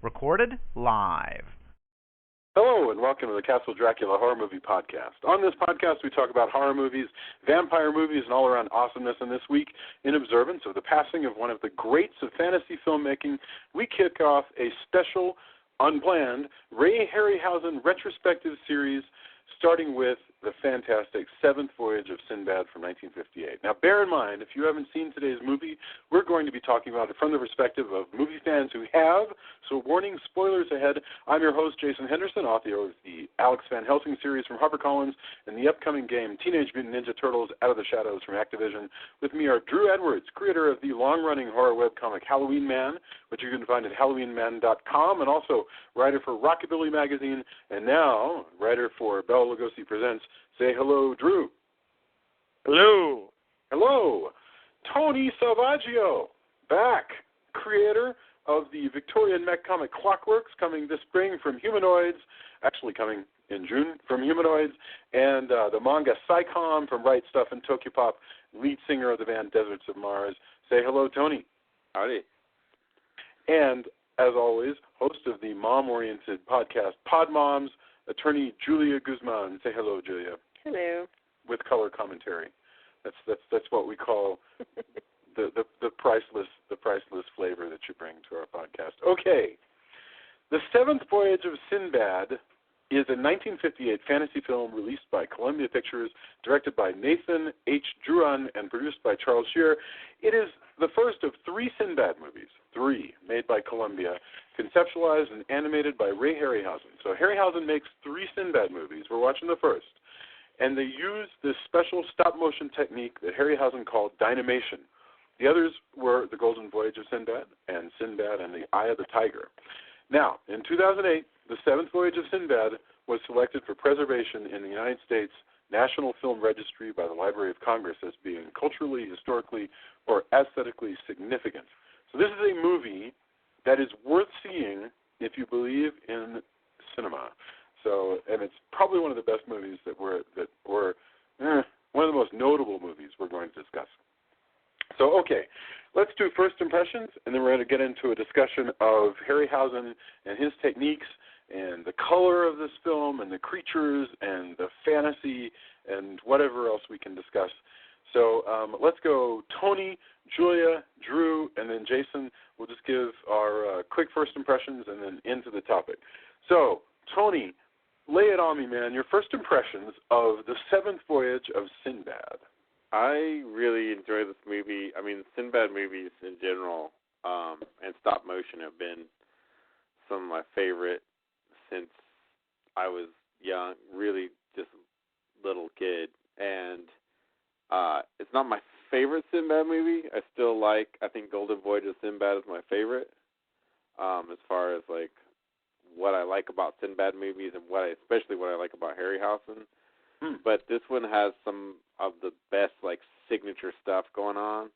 Recorded live. Hello, and welcome to the Castle Dracula Horror Movie Podcast. On this podcast, we talk about horror movies, vampire movies, and all-around awesomeness. And this week, in observance of the passing of one of the greats of fantasy filmmaking, we kick off a special, unplanned, Ray Harryhausen retrospective series, starting with the fantastic 7th VOYAGE of Sinbad from 1958. Now, bear in mind, if you haven't seen today's movie, we're going to be talking about it from the perspective of movie fans who have, so warning, spoilers ahead. I'm your host, Jason Henderson, author of the Alex Van Helsing series from HarperCollins and the upcoming game Teenage Mutant Ninja Turtles Out of the Shadows from Activision. With me are Drew Edwards, creator of the long-running horror webcomic Halloween Man, which you can find at HalloweenMan.com, and also writer for Rockabilly Magazine, and now writer for Bela Lugosi Presents. Say hello, Drew. Hello. Hello. Tony Salvaggio, back, creator of the Victorian mech comic Clockworks, coming this spring from Humanoids, actually coming in June from Humanoids, and the manga Psycom from Right Stuff and Tokyopop, lead singer of the band Deserts of Mars. Say hello, Tony. Howdy. And, as always, host of the mom-oriented podcast Pod Moms, attorney Julia Guzman. Say hello, Julia. Hello. With color commentary. That's what we call the priceless flavor that you bring to our podcast. Okay. The 7th VOYAGE of Sinbad is a 1958 fantasy film released by Columbia Pictures, directed by Nathan H. Druan, and produced by Charles Shear. It is the first of 3 Sinbad movies, 3 made by Columbia, conceptualized and animated by Ray Harryhausen. So Harryhausen makes 3 Sinbad movies. We're watching the first. And they use this special stop-motion technique that Harryhausen called Dynamation. The others were The Golden Voyage of Sinbad and Sinbad and the Eye of the Tiger. Now, in 2008, the 7th Voyage of Sinbad was selected for preservation in the United States National Film Registry by the Library of Congress as being culturally, historically, or aesthetically significant. So this is a movie that is worth seeing if you believe in cinema. So, and it's probably one of the best movies one of the most notable movies we're going to discuss. So, okay, let's do first impressions, and then we're going to get into a discussion of Harryhausen and his techniques and the color of this film and the creatures and the fantasy and whatever else we can discuss. So let's go Tony, Julia, Drew, and then Jason. We'll just give our quick first impressions and then into the topic. So, Tony, lay it on me, man. Your first impressions of the 7th VOYAGE of Sinbad. I really enjoy this movie. I mean, Sinbad movies in general and stop motion have been some of my favorite since I was young, really just a little kid. And it's not my favorite Sinbad movie. I think Golden Voyage of Sinbad is my favorite as far as, like, what I like about Sinbad movies and especially what I like about Harryhausen. But this one has some of the best, like, signature stuff going on,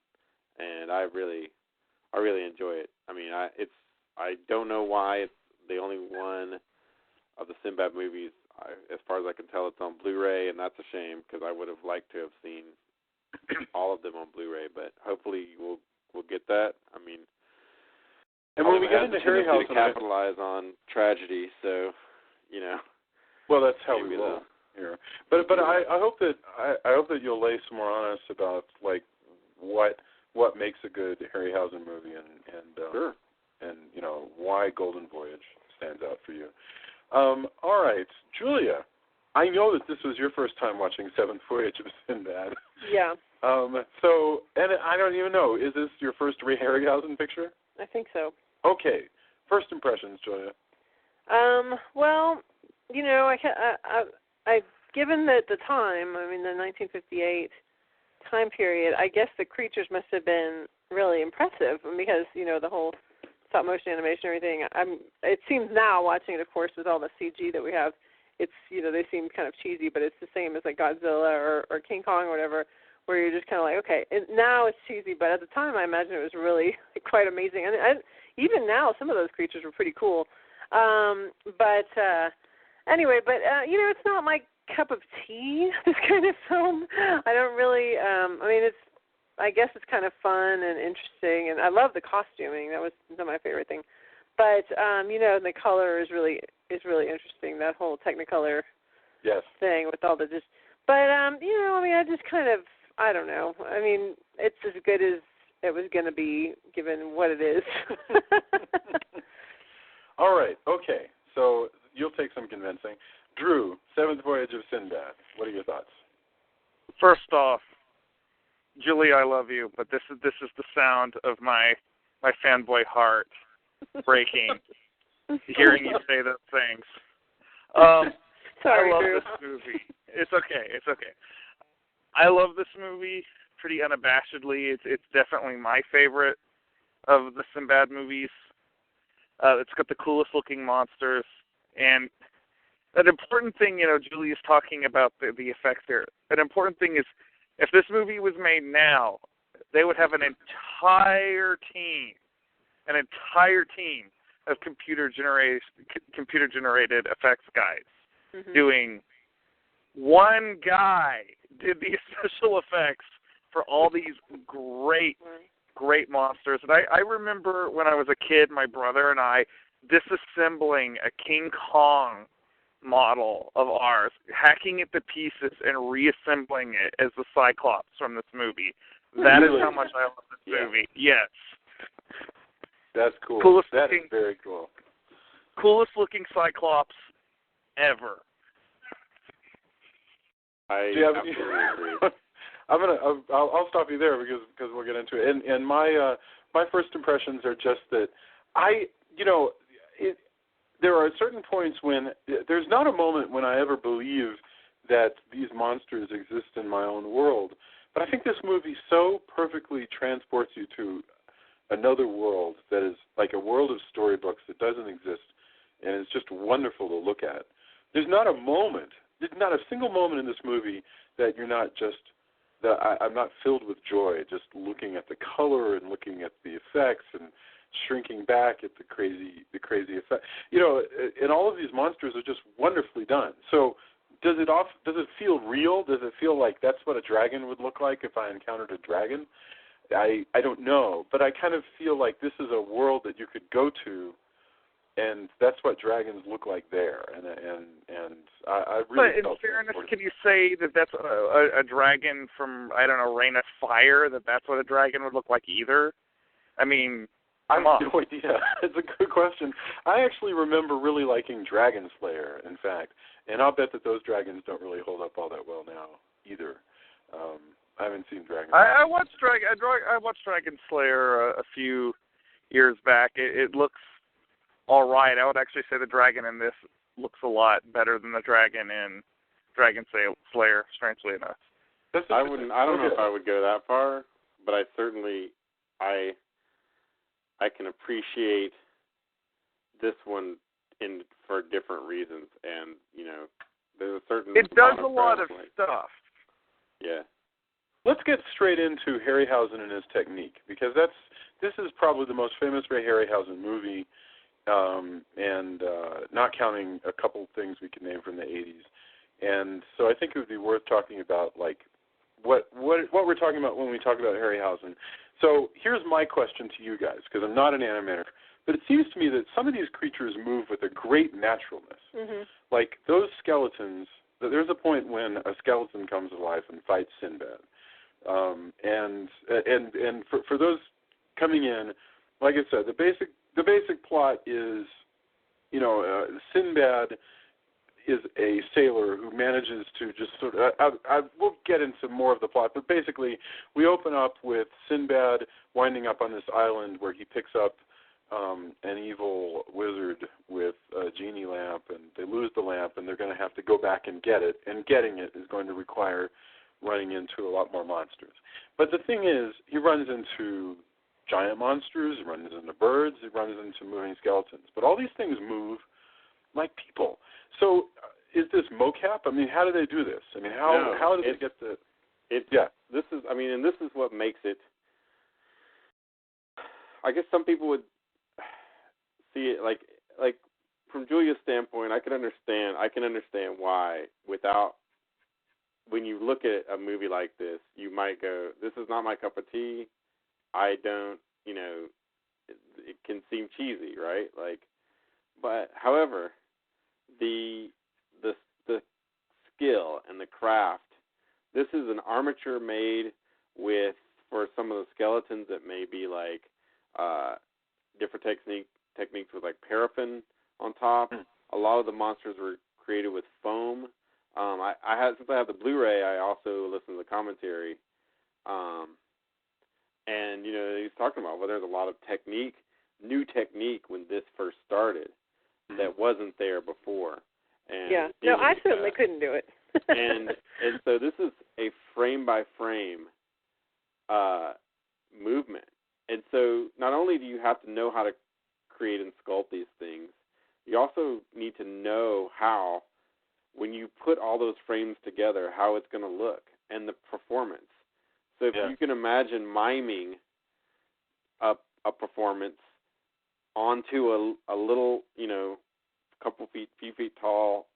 and I really enjoy it. I mean, I don't know why it's the only one of the Sinbad movies. As far as I can tell, it's on Blu-ray, and that's a shame because I would have liked to have seen all of them on Blu-ray. But hopefully we'll get that. I mean, and when we get into Harryhausen, to capitalize on tragedy, so well, that's how we will here. But I hope that you'll lay some more on us about, like, what makes a good Harryhausen movie and sure. And why Golden Voyage stands out for you. All right, Julia, I know that this was your first time watching 7th VOYAGE of Sinbad. Yeah. So, and I don't even know, is this your first Ray Harryhausen picture? I think so. Okay. First impressions, Julia. Well, I given that the time, I mean, the 1958 time period, I guess the creatures must have been really impressive because, the whole stop motion animation and everything. It seems now, watching it, of course, with all the CG that we have, it's, they seem kind of cheesy, but it's the same as like Godzilla or King Kong or whatever, where you're just kind of like, okay, and now it's cheesy, but at the time I imagine it was really quite amazing. And even now, some of those creatures were pretty cool. Anyway, it's not my cup of tea, this kind of film. I don't really, I guess it's kind of fun and interesting, and I love the costuming. That was my favorite thing. But the color is really interesting. That whole Technicolor thing with all the just. But I just kind of, I don't know. I mean, it's as good as it was going to be given what it is. All right. Okay. So you'll take some convincing. Drew, 7th Voyage of Sinbad. What are your thoughts? First off, Julie, I love you, but this is the sound of my fanboy heart breaking, hearing you say those things. Sorry, I love Drew. this movie. It's okay. I love this movie pretty unabashedly. It's definitely my favorite of the Sinbad movies. It's got the coolest looking monsters, and an important thing, Julie is talking about the effects here. An important thing is, if this movie was made now, they would have an entire team of computer generated effects guys doing. One guy did the special effects for all these great monsters. And I remember when I was a kid, my brother and I disassembling a King Kong model of ours, hacking it to pieces and reassembling it as the Cyclops from this movie. That is how much I love this movie. Yes. That's cool. That is very cool. Coolest looking Cyclops ever. I absolutely agree. I'll stop you there because we'll get into it. And my first impressions are just that there are certain points when there's not a moment when I ever believe that these monsters exist in my own world. But I think this movie so perfectly transports you to another world that is like a world of storybooks that doesn't exist, and it's just wonderful to look at. There's not a single moment in this movie that you're not just I'm not filled with joy just looking at the color and looking at the effects and shrinking back at the crazy effect. And all of these monsters are just wonderfully done. So does it feel real? Does it feel like that's what a dragon would look like if I encountered a dragon? I don't know, but I kind of feel like this is a world that you could go to, and that's what dragons look like there. And I really. But in fairness, can you say that that's a dragon from, I don't know, Reign of Fire? That's what a dragon would look like either? I mean, I have no idea. It's a good question. I actually remember really liking Dragon Slayer, in fact, and I'll bet that those dragons don't really hold up all that well now either. I haven't seen Dragon Slayer. I watched Dragon Slayer a few years back. It looks all right. I would actually say the dragon in this looks a lot better than the dragon in Dragon Slayer, strangely enough. I don't know if I would go that far, but I certainly I can appreciate this one for different reasons, and there's a certain. It does a lot of stuff. Yeah. Let's get straight into Harryhausen and his technique, because this is probably the most famous Ray Harryhausen movie, and not counting a couple things we can name from the 80s. And so I think it would be worth talking about like what we're talking about when we talk about Harryhausen. So here's my question to you guys, because I'm not an animator, but it seems to me that some of these creatures move with a great naturalness. Mm-hmm. Like those skeletons, there's a point when a skeleton comes to life and fights Sinbad. And for those coming in, like I said, the basic plot is, Sinbad is a sailor who manages to just sort of, we'll get into more of the plot, but basically we open up with Sinbad winding up on this island where he picks up an evil wizard with a genie lamp, and they lose the lamp, and they're going to have to go back and get it, and getting it is going to require running into a lot more monsters. But the thing is, he runs into giant monsters, he runs into birds, he runs into moving skeletons. But all these things move like people. So is this mocap? I mean, how do they do this? I mean, how do they get the... This is what makes it... I guess some people would see it like from Julia's standpoint, I can understand why when you look at a movie like this, you might go, this is not my cup of tea. I don't, can seem cheesy, right? Like, but however, the skill and the craft. This is an armature made with, for some of the skeletons, it may be like different techniques with like paraffin on top. A lot of the monsters were created with foam. Since I have the Blu-ray, I also listen to the commentary. And, he's talking about there's a lot of new technique when this first started that wasn't there before. And I certainly couldn't do it. and so this is a frame-by-frame movement. And so not only do you have to know how to create and sculpt these things, you also need to know how, when you put all those frames together, how it's going to look and the performance. So if you can imagine miming a performance onto a little, few feet tall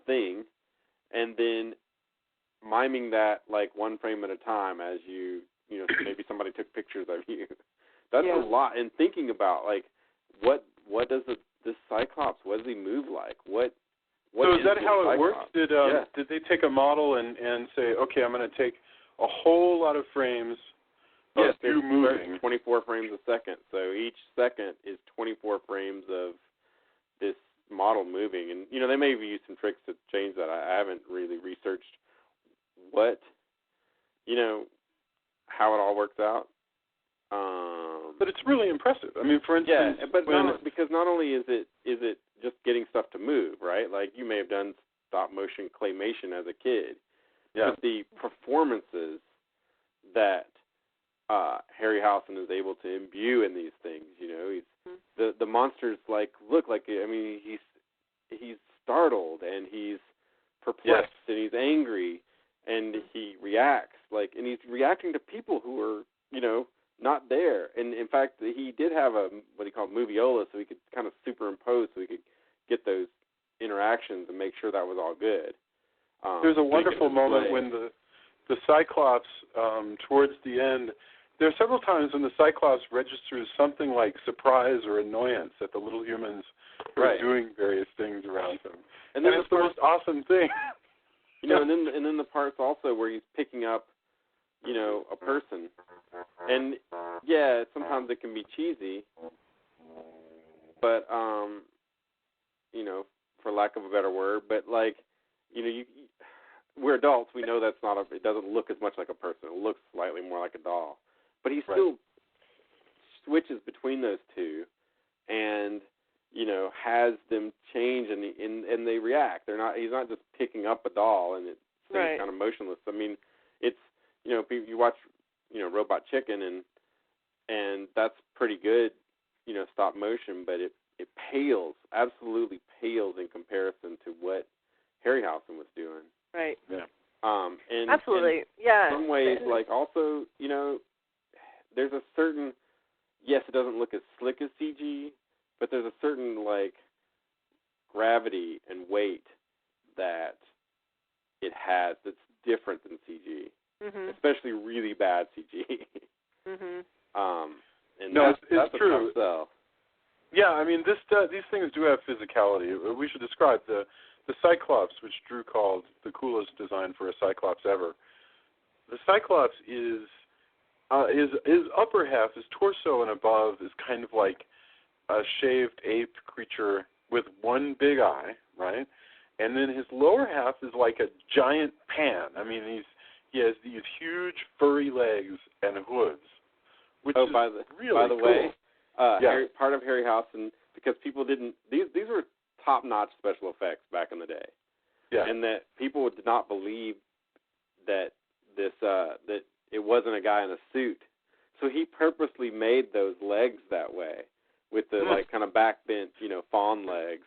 thing, and then miming that like one frame at a time as maybe somebody took pictures of you. That's a lot. And thinking about like what does this Cyclops, what does he move like? What so is that how it Cyclops? works? Did they take a model and say, okay, I'm going to take a whole lot of frames of you moving? 24 frames a second. So each second is 24 frames of this model moving. And, they may have used some tricks to change that. I haven't really researched how it all works out. But it's really impressive. I mean, for instance, because not only is it just getting stuff to move, right? Like you may have done stop motion claymation as a kid, but the performances that Harryhausen is able to imbue in these things, he's the monsters look like. I mean, he's startled and he's perplexed and he's angry and he reacts and he's reacting to people who are not there. And in fact, he did have what he called moviola, so he could kind of superimpose, so he could get those interactions and make sure that was all good. There's a wonderful moment when the Cyclops, towards the end, there are several times when the Cyclops registers something like surprise or annoyance at the little humans who are doing various things around him. And it's the most awesome thing. And then the parts also where he's picking up, a person. And, sometimes it can be cheesy, but, for lack of a better word, but, we're adults, we know it doesn't look as much like a person. It looks slightly more like a doll. But he still switches between those two and, has them change and they react. He's not just picking up a doll and it stays kind of motionless. I mean, it's, you watch, Robot Chicken and that's pretty good, stop motion, but it pales, absolutely pales in comparison to what Harryhausen was doing. Right. Yeah. And absolutely. In some ways, also, there's a certain, it doesn't look as slick as CG, but there's a certain, gravity and weight that it has that's different than CG, especially really bad CG. And that's true. A tough sell. Yeah, I mean, these things do have physicality. We should describe the Cyclops, which Drew called the coolest design for a Cyclops ever. The Cyclops is his upper half, his torso and above, is kind of like a shaved ape creature with one big eye, right? And then his lower half is like a giant pan. I mean, he has these huge furry legs and hooves, which is really by the cool. way, part of Harryhausen, because people didn't, these were top-notch special effects back in the day, and that people did not believe that that it wasn't a guy in a suit. So he purposely made those legs that way, with the kind of backbent, fawn legs.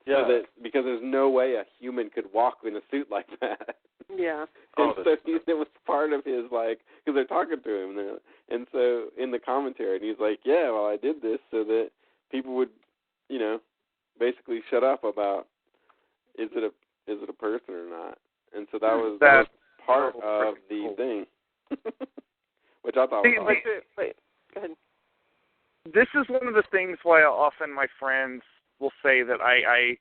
Yeah. So that, because there's no way a human could walk in a suit like that. Yeah. And so it was part of his, because they're talking to him, and so in the commentary, and he's like, I did this so that people would, basically shut up about is it a person or not, and so that was part of the thing, which I thought was wait, go ahead. this is one of the things why often my friends will say that I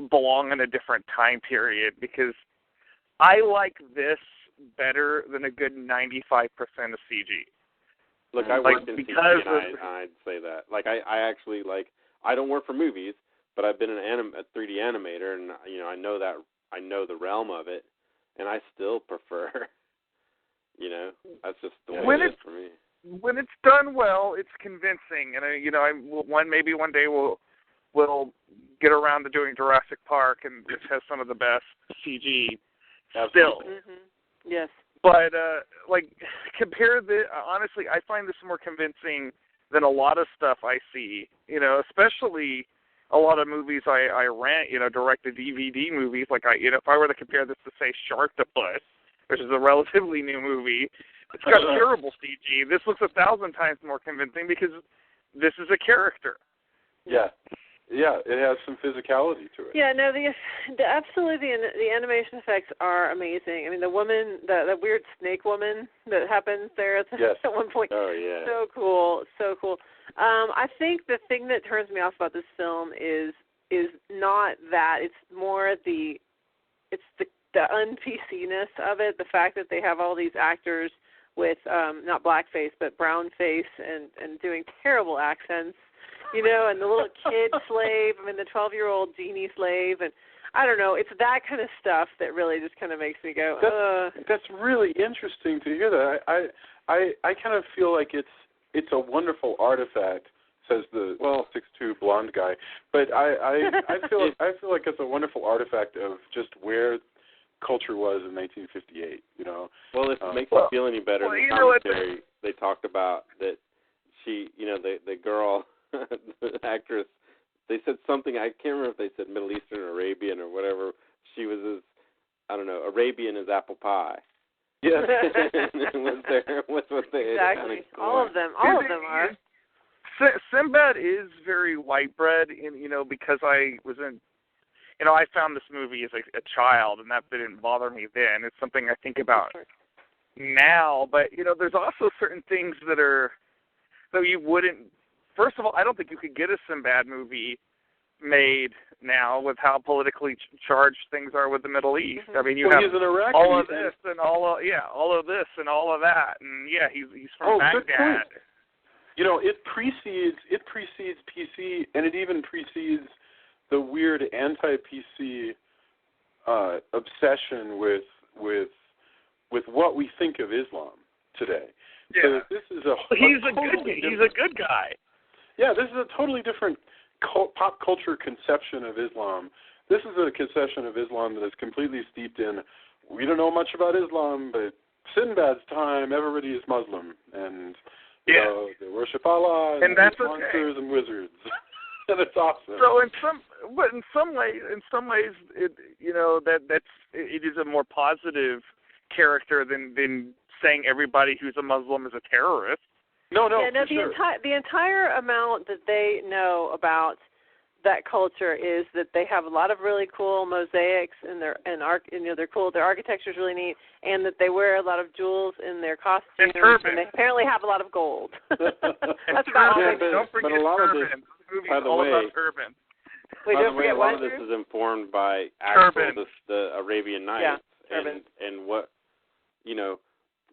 belong in a different time period, because I like this better than a good 95% of CG. Look, I work in CG, and I'd say that. Like, I actually, like, I don't work for movies, but I've been a 3D animator, and, you know, I know the realm of it, and I still prefer, you know, that's just the way it is for me. When it's done well, it's convincing, and, you know, maybe one day we'll get around to doing Jurassic Park, and it has some of the best CG still. Mm-hmm. Yes. But, like, honestly, I find this more convincing than a lot of stuff I see, you know, especially a lot of movies I rent, you know, direct-to-DVD movies. Like, you know, if I were to compare this to, say, Sharktopus, which is a relatively new movie, it's got terrible CG. This looks 1,000 times more convincing because this is a character. Yeah. Yeah, it has some physicality to it. Yeah, no, absolutely the animation effects are amazing. I mean, the woman, the weird snake woman that happens there at one point. Oh, yeah. So cool, so cool. I think the thing that turns me off about this film is not that. It's more the un-PC-ness of it, the fact that they have all these actors with not blackface but brown face and doing terrible accents. You know, and the little kid slave, I mean, the 12-year-old genie slave, and I don't know, it's that kind of stuff that really just kind of makes me go, That's really interesting to hear that. I kind of feel like it's a wonderful artifact, says the 6'2" blonde guy, but I feel like it's a wonderful artifact of just where culture was in 1958. You know. Well, if it makes you feel any better, in the commentary they talked about that she, you know, the girl. The actress, they said something, I can't remember if they said Middle Eastern or Arabian or whatever. She was as, I don't know, Arabian as apple pie. Yeah. was what they exactly. All of them are. Sinbad is very white bread, you know, because I was in, you know, I found this movie as a child, and that didn't bother me then. It's something I think about now, but, you know, there's also certain things that you wouldn't. First of all, I don't think you could get a Sinbad movie made now with how politically charged things are with the Middle East. I mean, you have all of this and all of this and all of that, and he's from Baghdad. Good point. You know, it precedes PC, and it even precedes the weird anti-PC obsession with what we think of Islam today. Yeah. So this is he's a good guy. Yeah, this is a totally different pop culture conception of Islam. This is a conception of Islam that is completely steeped in, we don't know much about Islam, but Sinbad's time, everybody is Muslim, and you know, they worship Allah, and that's monsters and wizards, and it's awesome. So in some ways, it, you know, it is a more positive character than saying everybody who's a Muslim is a terrorist. No, the entire amount that they know about that culture is that they have a lot of really cool mosaics in their they're cool. Their architecture is really neat, and that they wear a lot of jewels in their costumes, and they apparently have a lot of gold. That's about all. Don't forget turban. By the way, turban. Wait, by don't the way, forget a lot of this is informed by the Arabian Nights and what, you know.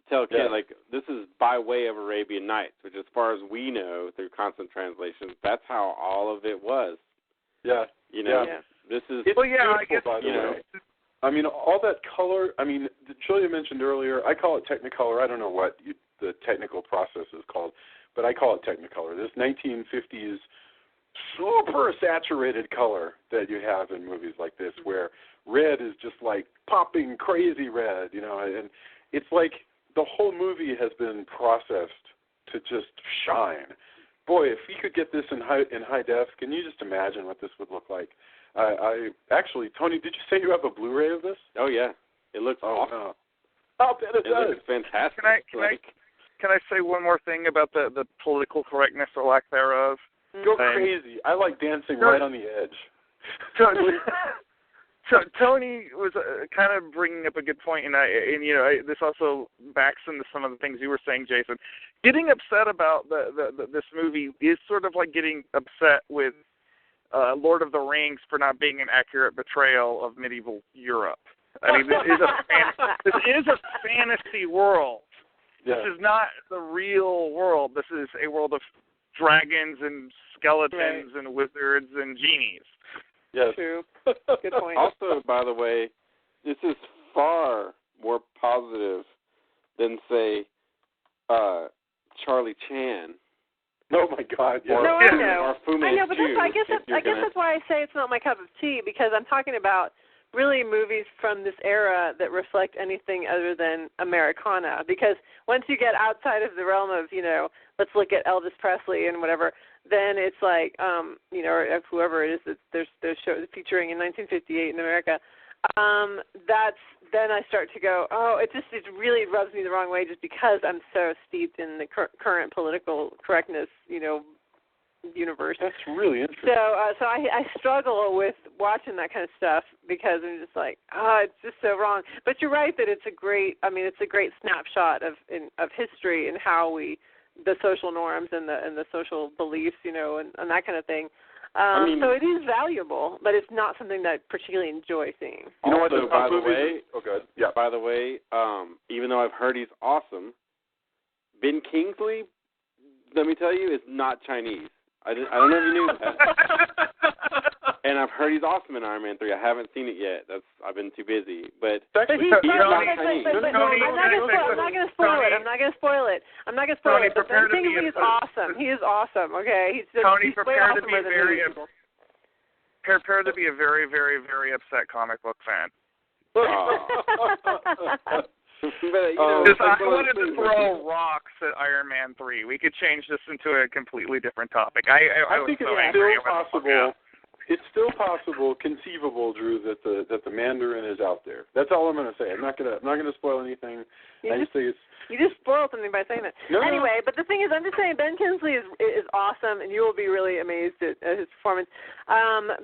Tell a kid, like, this is by way of Arabian Nights, which as far as we know through constant translations, that's how all of it was. Yeah. You know, this is... It's beautiful, I guess, by the way. I mean, all that color, I mean, Julia mentioned earlier, I call it Technicolor. I don't know what the technical process is called, but I call it Technicolor. This 1950s super saturated color that you have in movies like this, where red is just like popping crazy red, you know, and it's like the whole movie has been processed to just shine. Boy, if we could get this in high def, can you just imagine what this would look like? I actually, Tony, did you say you have a Blu-ray of this? Oh yeah, it looks awesome. No. I'll bet it does. Looks fantastic. Can I say one more thing about the political correctness or lack thereof? Go crazy. I like dancing right on the edge. Tony was kind of bringing up a good point, and this also backs into some of the things you were saying, Jason. Getting upset about this movie is sort of like getting upset with Lord of the Rings for not being an accurate portrayal of medieval Europe. I mean, this is a fantasy world. Yeah. This is not the real world. This is a world of dragons and skeletons and wizards and genies. Yes. True. Good point. Also, by the way, this is far more positive than, say, Charlie Chan. Oh my God! Yeah. No, I know. I know, but I guess that's why I say it's not my cup of tea, because I'm talking about really movies from this era that reflect anything other than Americana. Because once you get outside of the realm of, let's look at Elvis Presley and whatever, then it's like, or whoever it is that there's shows featuring in 1958 in America. Then I start to go, it really rubs me the wrong way, just because I'm so steeped in the current political correctness, universe. That's really interesting. So I struggle with watching that kind of stuff, because I'm just like, it's just so wrong. But you're right that it's a great snapshot of history and how the social norms and the social beliefs, and that kind of thing. So it is valuable, but it's not something that I particularly enjoy seeing. You know what? Also, by the way, Yeah. By the way, even though I've heard he's awesome, Ben Kingsley, let me tell you, is not Chinese. I don't know if you knew that. And I've heard he's awesome in Iron Man 3. I haven't seen it yet. I've been too busy. But Actually, he's Tony, not Chinese. I'm not going to spoil it. Tony, But Ben Kingsley is awesome. He is awesome. Okay, he's prepare to be very prepare to be a very, very, very upset comic book fan. I wanted to throw rocks at Iron Man 3. We could change this into a completely different topic. I think was it's so angry. still possible. It's still possible, conceivable, Drew, that the Mandarin is out there. That's all I'm going to say. I'm not going to spoil anything. You just spoiled something by saying that. Anyway, but the thing is, I'm just saying Ben Kingsley is awesome, and you will be really amazed at his performance.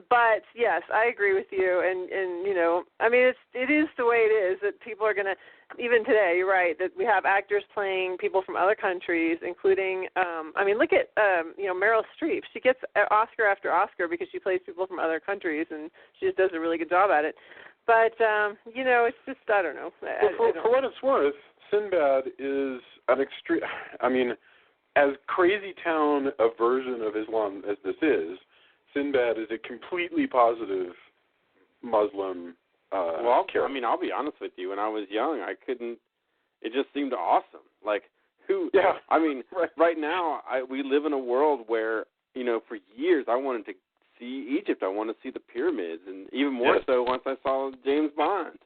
But yes, I agree with you, and I mean, it is the way it is, that people are going to, even today, you're right, that we have actors playing people from other countries, including, look at Meryl Streep. She gets Oscar after Oscar because she plays people from other countries, and she just does a really good job at it. But it's just, I don't know. For what it's worth, Sinbad is an extreme. I mean, as crazy town a version of Islam as this is, Sinbad is a completely positive Muslim character. I mean, I'll be honest with you. When I was young, I couldn't. It just seemed awesome. Like who? Yeah. I mean, right now we live in a world where for years I wanted to see Egypt. I wanted to see the pyramids, and even more so once I saw James Bond.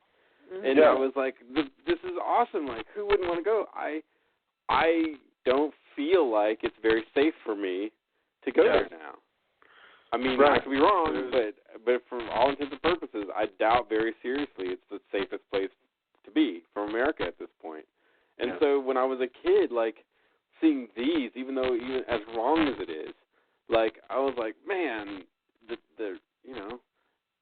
And I was like, this is awesome. Like, who wouldn't want to go? I don't feel like it's very safe for me to go there now. I mean, I could be wrong, but for all intents and purposes, I doubt very seriously it's the safest place to be from America at this point. And so when I was a kid, like, seeing these, even as wrong as it is, like, I was like, man,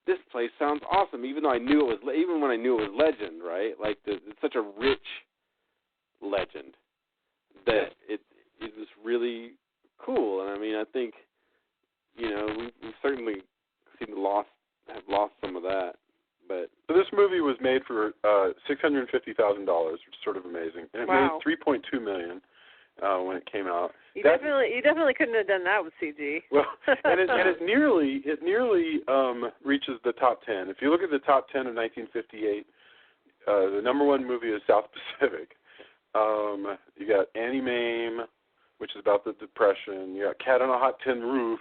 this place sounds awesome. Even though I knew it was, even when I knew it was legend, right? Like, it's such a rich legend that it was really cool. And I mean, I think, we certainly have lost some of that. But so this movie was made for $650,000, which is sort of amazing, and it made $3.2 million when it came out. You definitely couldn't have done that with CG. Well, and it nearly reaches the top 10. If you look at the top 10 of 1958, the number one movie is South Pacific. You got Annie Mame, which is about the Depression. You got Cat on a Hot Tin Roof,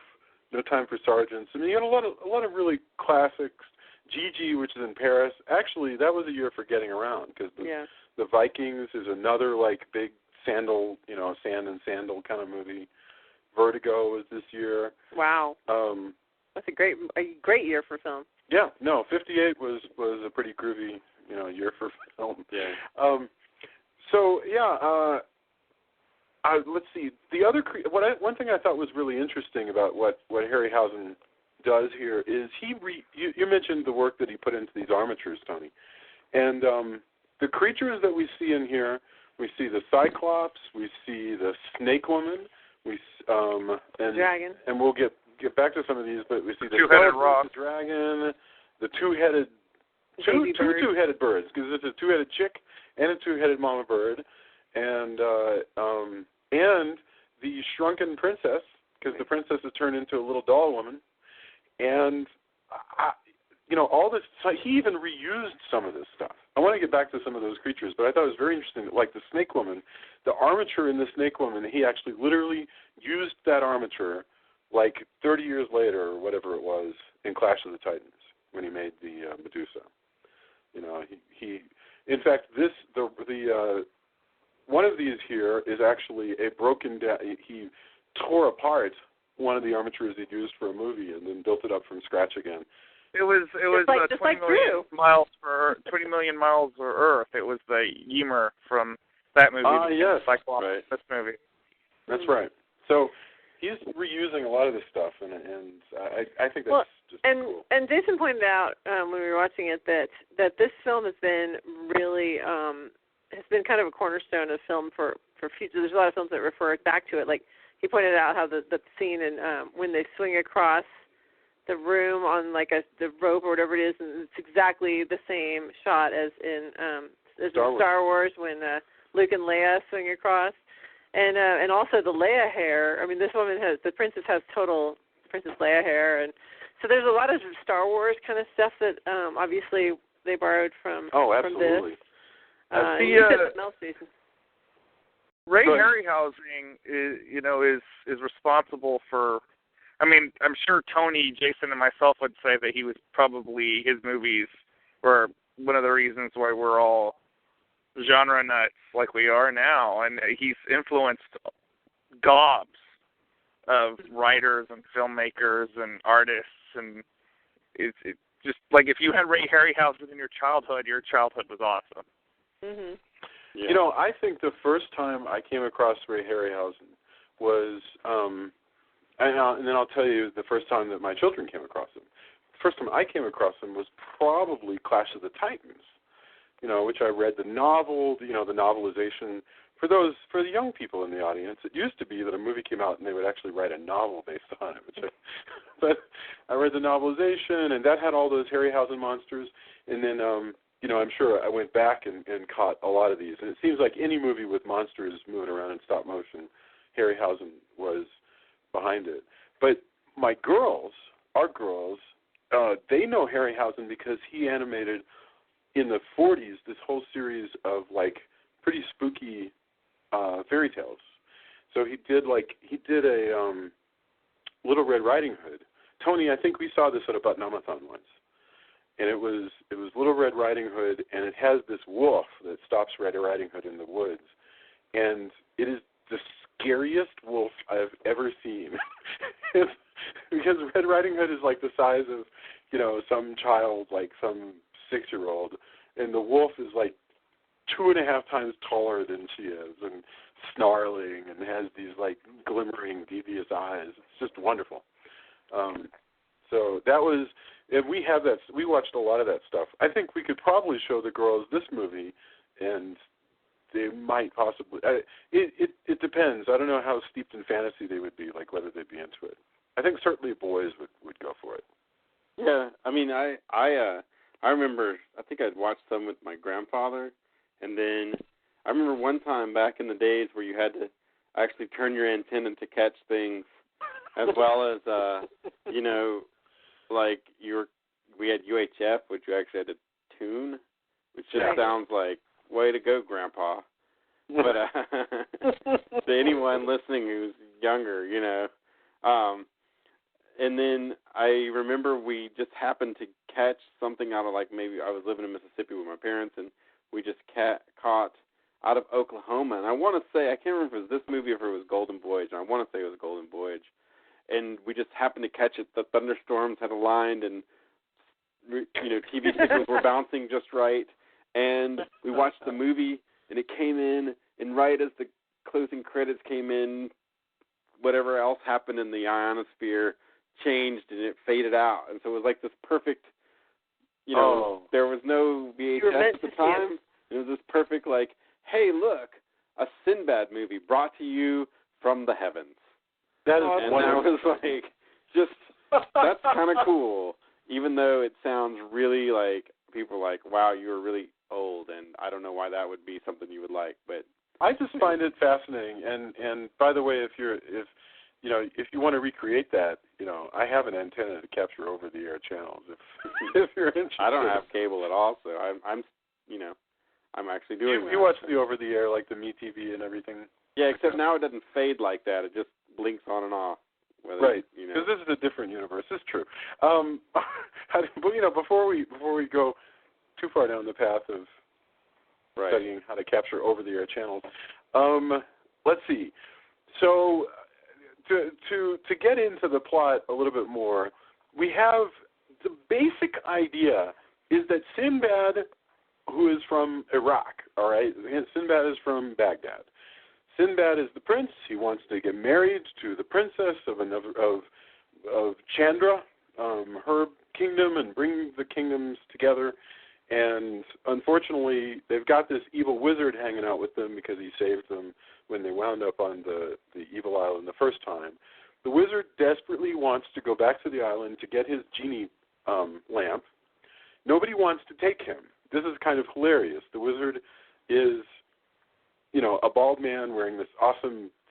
No Time for Sergeants. I mean, you got a lot of really classics. Gigi, which is in Paris. Actually, that was a year for getting around, because the Vikings is another like big sand and sandal kind of movie. Vertigo was this year. Wow. That's a great year for film. Yeah. No, 58 was a pretty groovy year for film. Yeah. Let's see. The other one thing I thought was really interesting about what Harryhausen does here is you mentioned the work that he put into these armatures, Tony, and the creatures that we see in here, we see the Cyclops, we see the Snake Woman, and dragon, and we'll get back to some of these, but we see the two-headed rock, the dragon, the two-headed two-headed birds, because it's a two-headed chick and a two-headed mama bird, and the shrunken princess, because the princess is turned into a little doll woman, and all this. So he even reused some of this stuff. I want to get back to some of those creatures, but I thought it was very interesting. Like the Snake Woman, the armature in the Snake Woman, he actually literally used that armature like 30 years later or whatever it was in Clash of the Titans when he made the Medusa. He in fact the one of these here is actually a broken down. He tore apart one of the armatures he'd used for a movie and then built it up from scratch again. It was 20 million miles of Earth. It was the Ymir from that movie. Yes, Cyclops, right. This movie. That's right. So he's reusing a lot of this stuff, and I think that's just cool. And Jason pointed out when we were watching it that this film has been really has been kind of a cornerstone of film for future. There's a lot of films that refer back to it. Like he pointed out how the scene in when they swing across the room on like the rope or whatever it is, and it's exactly the same shot as in Star Wars when Luke and Leia swing across, and also the Leia hair. I mean, the princess has total Princess Leia hair, and so there's a lot of Star Wars kind of stuff that obviously they borrowed from. Oh, absolutely. From this. Ray Harryhausen is responsible for. I mean, I'm sure Tony, Jason, and myself would say that his movies were one of the reasons why we're all genre nuts like we are now, and he's influenced gobs of writers and filmmakers and artists, and it's just like if you had Ray Harryhausen in your childhood was awesome. Mm-hmm. Yeah. I think the first time I came across Ray Harryhausen was, and then I'll tell you the first time that my children came across him. The first time I came across him was probably Clash of the Titans, which I read the novel, the novelization. For the young people in the audience, it used to be that a movie came out and they would actually write a novel based on it. But I read the novelization, and that had all those Harryhausen monsters, and then I'm sure I went back and caught a lot of these. And it seems like any movie with monsters moving around in stop motion, Harryhausen was behind it. But our girls, they know Harryhausen because he animated in the 40s this whole series of like pretty spooky fairy tales. So he did a Little Red Riding Hood. Tony, I think we saw this at a Button-Omathon once. And it was Little Red Riding Hood, and it has this wolf that stops Red Riding Hood in the woods. And it is the scariest wolf I've ever seen. Because Red Riding Hood is like the size of, some child, like some 6-year-old. And the wolf is like 2.5 times taller than she is, and snarling, and has these like glimmering, devious eyes. It's just wonderful. So that was, and we watched a lot of that stuff. I think we could probably show the girls this movie, and they might possibly. It depends. I don't know how steeped in fantasy they would be, like whether they'd be into it. I think certainly boys would go for it. Yeah, I mean, I remember. I think I'd watched some with my grandfather, and then I remember one time back in the days where you had to actually turn your antenna to catch things, as well as like we had UHF, which you actually had to tune, which just sounds like way to go, Grandpa. But to anyone listening who's younger, and then I remember we just happened to catch something out of, like, maybe I was living in Mississippi with my parents, and we just caught out of Oklahoma. And I want to say, I can't remember if it was this movie or if it was Golden Voyage. I want to say it was Golden Voyage. And we just happened to catch it. The thunderstorms had aligned, and TV signals were bouncing just right. And we watched the movie, and it came in, and right as the closing credits came in, whatever else happened in the ionosphere changed and it faded out, and so it was like this perfect. You know, there was no VHS at the time. It was this perfect, like, hey, look, a Sinbad movie brought to you from the heavens. That is and wonderful. that was like, just, that's kind of cool, even though it sounds really like, people are like, wow, you were really old, and I don't know why that would be something you would like, but. I just find it fascinating, and by the way, if you want to recreate that, I have an antenna to capture over-the-air channels. If you're interested, I don't have cable at all, so I'm actually doing. You watch the over-the-air like the MeTV and everything. Yeah, except now it doesn't fade like that; it just blinks on and off. Right, because this is a different universe. It's true. But before we go too far down the path of studying how to capture over-the-air channels, let's see. So. To get into the plot a little bit more, we have the basic idea is that Sinbad, who is from Iraq, all right? Sinbad is from Baghdad. Sinbad is the prince. He wants to get married to the princess of Chandra, her kingdom, and bring the kingdoms together. And unfortunately, they've got this evil wizard hanging out with them because he saved them when they wound up on the evil island the first time. The wizard desperately wants to go back to the island to get his genie lamp. Nobody wants to take him. This is kind of hilarious. The wizard is, a bald man wearing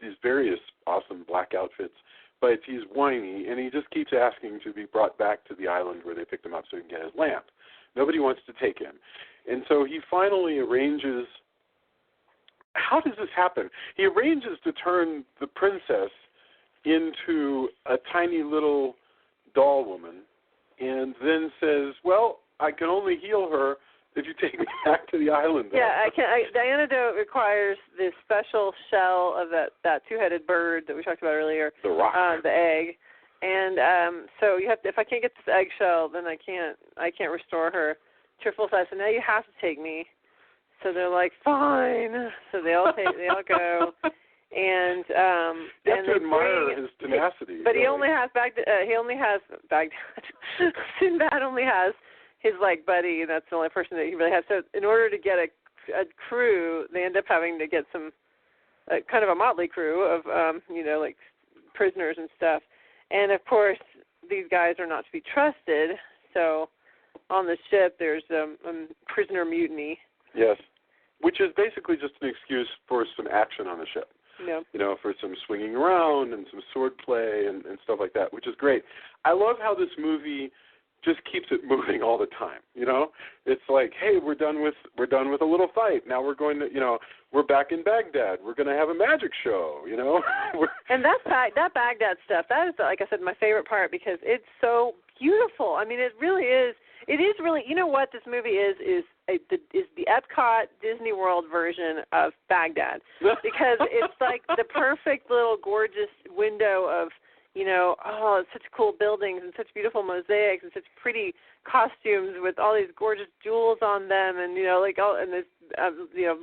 these various awesome black outfits, but he's whiny, and he just keeps asking to be brought back to the island where they picked him up so he can get his lamp. Nobody wants to take him. And so he finally arranges. How does this happen? He arranges to turn the princess into a tiny little doll woman and then says, well, I can only heal her if you take me back to the island. Yeah, the antidote requires this special shell of that two-headed bird that we talked about earlier. The rock. The egg. And so you have to, if I can't get this eggshell, then I can't restore her to her full size. So now you have to take me. So they're like, fine. So they all go, and you have to admire his tenacity. But he only has Baghdad. Sinbad only has his like buddy, and that's the only person that he really has. So in order to get a crew, they end up having to get some kind of a motley crew of like prisoners and stuff. And of course, these guys are not to be trusted. So on the ship, there's a prisoner mutiny. Yes, which is basically just an excuse for some action on the ship. Yeah. For some swinging around and some sword play and stuff like that, which is great. I love how this movie just keeps it moving all the time. It's like, hey, we're done with a little fight. Now we're going to, we're back in Baghdad. We're going to have a magic show. And that Baghdad stuff, that is, like I said, my favorite part because it's so beautiful. I mean, it really is. It is really. You know what this movie is the Epcot Disney World version of Baghdad because it's like the perfect little gorgeous window of. It's such cool buildings and such beautiful mosaics and such pretty costumes with all these gorgeous jewels on them and this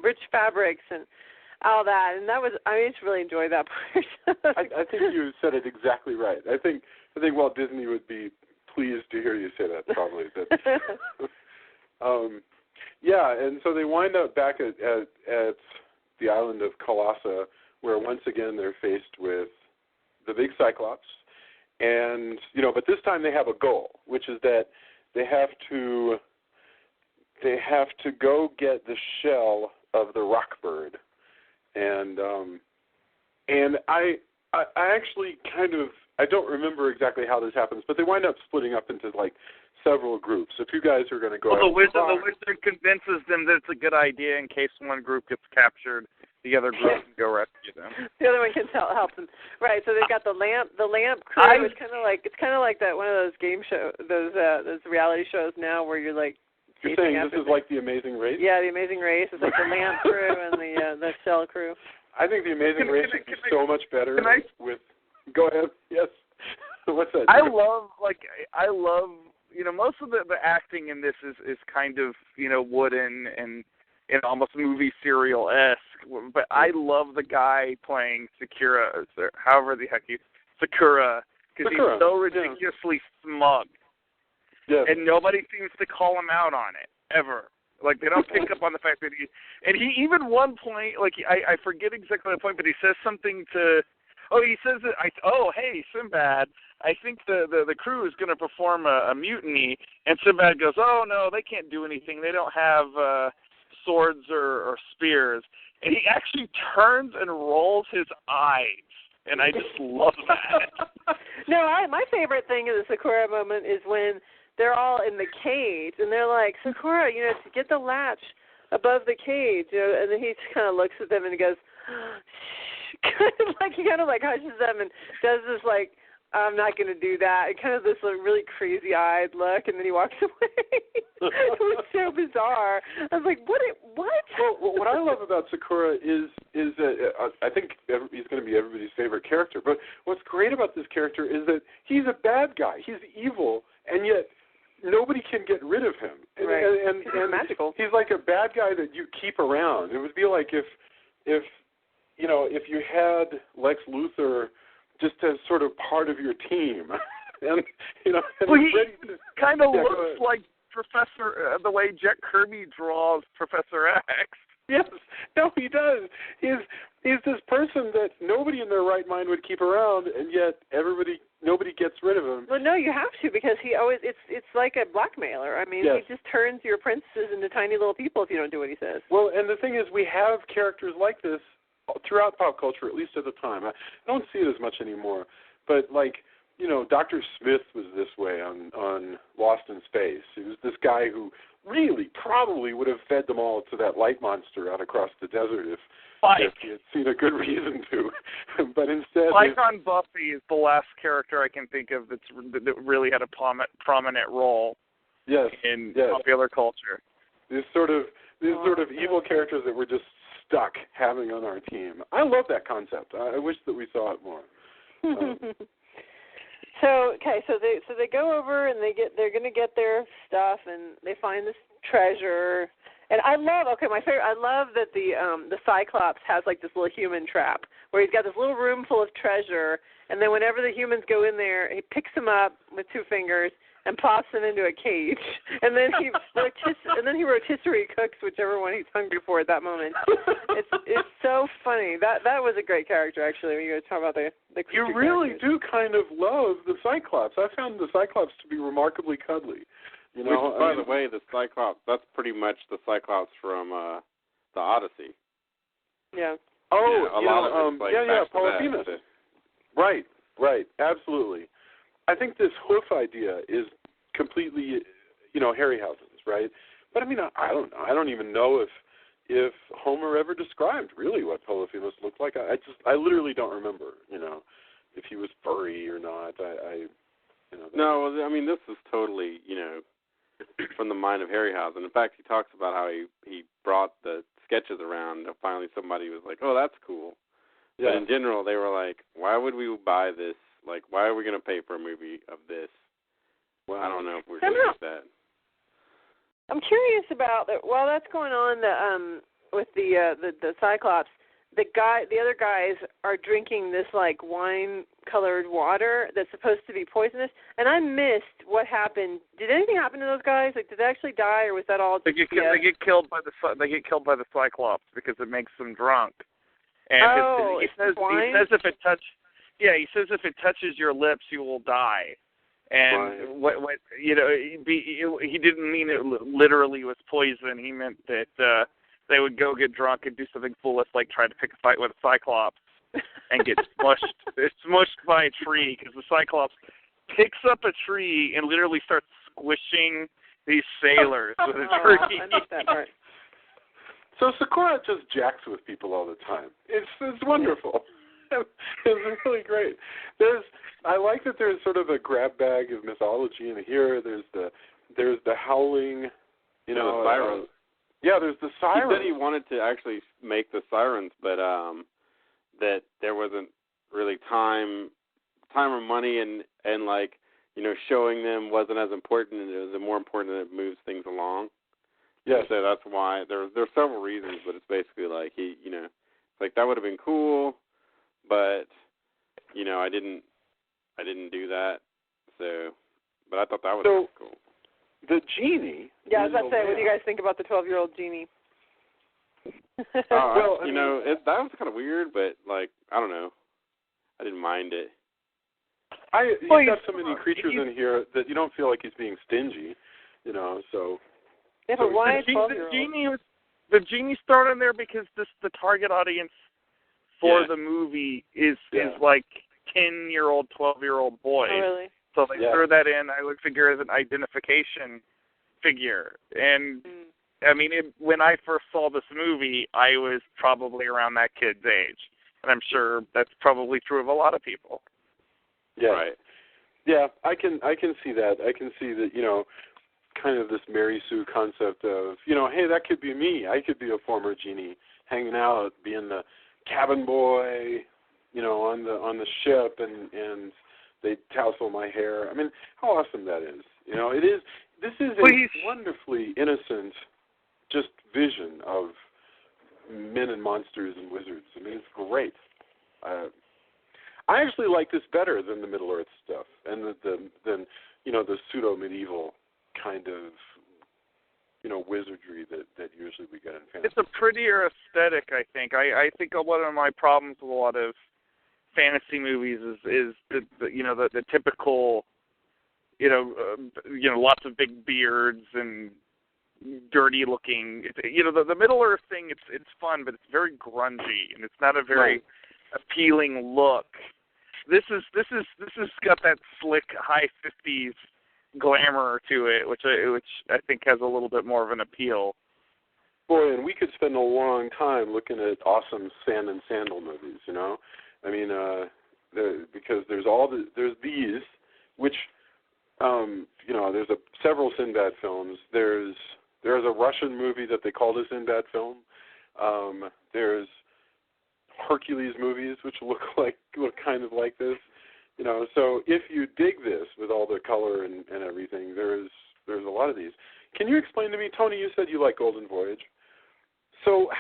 rich fabrics and all that. And that was I just really enjoyed that part. I think you said it exactly right. I think Walt Disney would be pleased to hear you say that. Probably. Yeah, and so they wind up back at the island of Kalasa, where once again they're faced with the big Cyclops, and but this time they have a goal, which is that they have to go get the shell of the rock bird, and I actually I don't remember exactly how this happens, but they wind up splitting up into like several groups. If you guys are going to go, the wizard convinces them that it's a good idea in case one group gets captured. The other group can go rescue them. The other one can help them. Right. So they've got the lamp crew. It's kind of like that one of those game shows, those reality shows now where you're like. You're saying this is like The Amazing Race? Yeah, The Amazing Race. It's like the lamp crew and the shell crew. I think The Amazing Race is so much better with. Go ahead. Yes. What's that? I love most of the acting in this is kind of wooden and almost movie serial-esque, but I love the guy playing Sakura, however the heck Sakura, because he's so ridiculously smug. Yes. And nobody seems to call him out on it, ever. Like, they don't pick up on the fact that he even one point, like, I forget exactly the point, but he says something to, he says that, hey, Sinbad, I think the crew is going to perform a mutiny, and Sinbad goes, oh, no, they can't do anything. They don't have swords or spears. And he actually turns and rolls his eyes, and I just love that. No, my favorite thing in the Sakura moment is when they're all in the cage, and they're like, Sakura, to get the latch above the cage, and then he kind of looks at them and he goes, shh, he kind of hushes them and does this, like, I'm not going to do that, and kind of this really crazy-eyed look, and then he walks away. It was so bizarre. I was like, what? Well, what I love about Sakura is I think he's going to be everybody's favorite character, but what's great about this character is that he's a bad guy. He's evil, and yet nobody can get rid of him. Right. And magical. He's like a bad guy that you keep around. It would be like if you had Lex Luthor just as sort of part of your team, and he kind of looks like Professor the way Jack Kirby draws Professor X. Yes, no, he does. He's this person that nobody in their right mind would keep around, and yet nobody gets rid of him. Well, no, you have to, because he always it's like a blackmailer. I mean, yes. He just turns your princesses into tiny little people if you don't do what he says. Well, and the thing is, we have characters like this throughout pop culture, at least at the time. I don't see it as much anymore, but Dr. Smith was this way on Lost in Space. He was this guy who really probably would have fed them all to that light monster out across the desert if he had seen a good reason to. But instead, Spike on Buffy is the last character I can think of that really had a prominent role in popular culture. These sort of evil characters that we're just stuck having on our team. I love that concept. I wish that we saw it more. So they go over and they're going to get their stuff, and they find this treasure. And I love that the Cyclops has like this little human trap where he's got this little room full of treasure, and then whenever the humans go in there, he picks them up with two fingers and pops them into a cage, and then he rotisserie cooks whichever one he's hungry for at that moment. It's so funny. That was a great character, actually, when you guys talk about the creature You really characters. do kind of love the Cyclops. I found the Cyclops to be remarkably cuddly. Which, by the way, the Cyclops, that's pretty much the Cyclops from the Odyssey. Yeah. Oh, a lot of it's Polyphemus. Right, absolutely. I think this hoof idea is completely, Harryhausen's, right? But I don't know. I don't even know if Homer ever described really what Polyphemus looked like. I literally don't remember, if he was furry or not. No, this is totally, from the mind of Harryhausen. In fact, he talks about how he brought the sketches around, and finally somebody was like, oh, that's cool. Yeah. But in general, they were like, why would we buy this? Like, why are we going to pay for a movie of this? Well, I don't know if we're going to get that. I'm curious about that. While that's going on, with the Cyclops, the other guys are drinking this like wine-colored water that's supposed to be poisonous, and I missed what happened. Did anything happen to those guys? Like, did they actually die, or was that all? They get killed by the Cyclops because it makes them drunk. And he says if it if it touches your lips, you will die. And what he didn't mean it literally was poison. He meant that they would go get drunk and do something foolish, like try to pick a fight with a Cyclops and get smushed by a tree, because the Cyclops picks up a tree and literally starts squishing these sailors with a tree. I missed that part. So Sakura just jacks with people all the time. It's wonderful. It's really great. I like that there's sort of a grab bag of mythology in here. There's the howling, the sirens. There's the sirens. He said he wanted to actually make the sirens, but that there wasn't really time or money, and showing them wasn't as important, and it was more important that it moves things along. Yes. So that's why there are several reasons, but it's basically like that would have been cool, but I I didn't do that. So, but I thought that was cool. The genie. Yeah, I was about to say, what do you guys think about the 12-year-old genie? Well, that was kind of weird, but like, I don't know. I didn't mind it. He's got so many creatures in here that you don't feel like he's being stingy, so. Yeah, but why 12-year-old? The genie started in there because the target audience for the movie is like 10-year-old, 12-year-old boys. Oh, really? So they threw that in, I would figure, as an identification figure. And, I mean, when I first saw this movie, I was probably around that kid's age. And I'm sure that's probably true of a lot of people. Yeah. Right. Yeah, I can see that. I can see that, kind of this Mary Sue concept of, hey, that could be me. I could be a former genie hanging out, being the cabin boy, on the ship, and they tousle my hair. I mean, how awesome that is. It is. This is a wonderfully innocent, just vision of men and monsters and wizards. I mean, it's great. I actually like this better than the Middle Earth stuff, and than the pseudo medieval kind of wizardry that usually we get in fantasy. It's a prettier aesthetic, I think. I think one of my problems with a lot of fantasy movies is the typical lots of big beards and dirty looking. The Middle Earth thing. It's fun, but it's very grungy, and it's not a very appealing look. This has got that slick high 50s glamour to it, which I think has a little bit more of an appeal. Boy, and we could spend a long time looking at awesome sand and sandal movies. I mean, because there's these, which there's several Sinbad films. There's a Russian movie that they called a Sinbad film. There's Hercules movies, which look kind of like this. So if you dig this with all the color and everything, there's a lot of these. Can you explain to me, Tony, you said you like Golden Voyage. So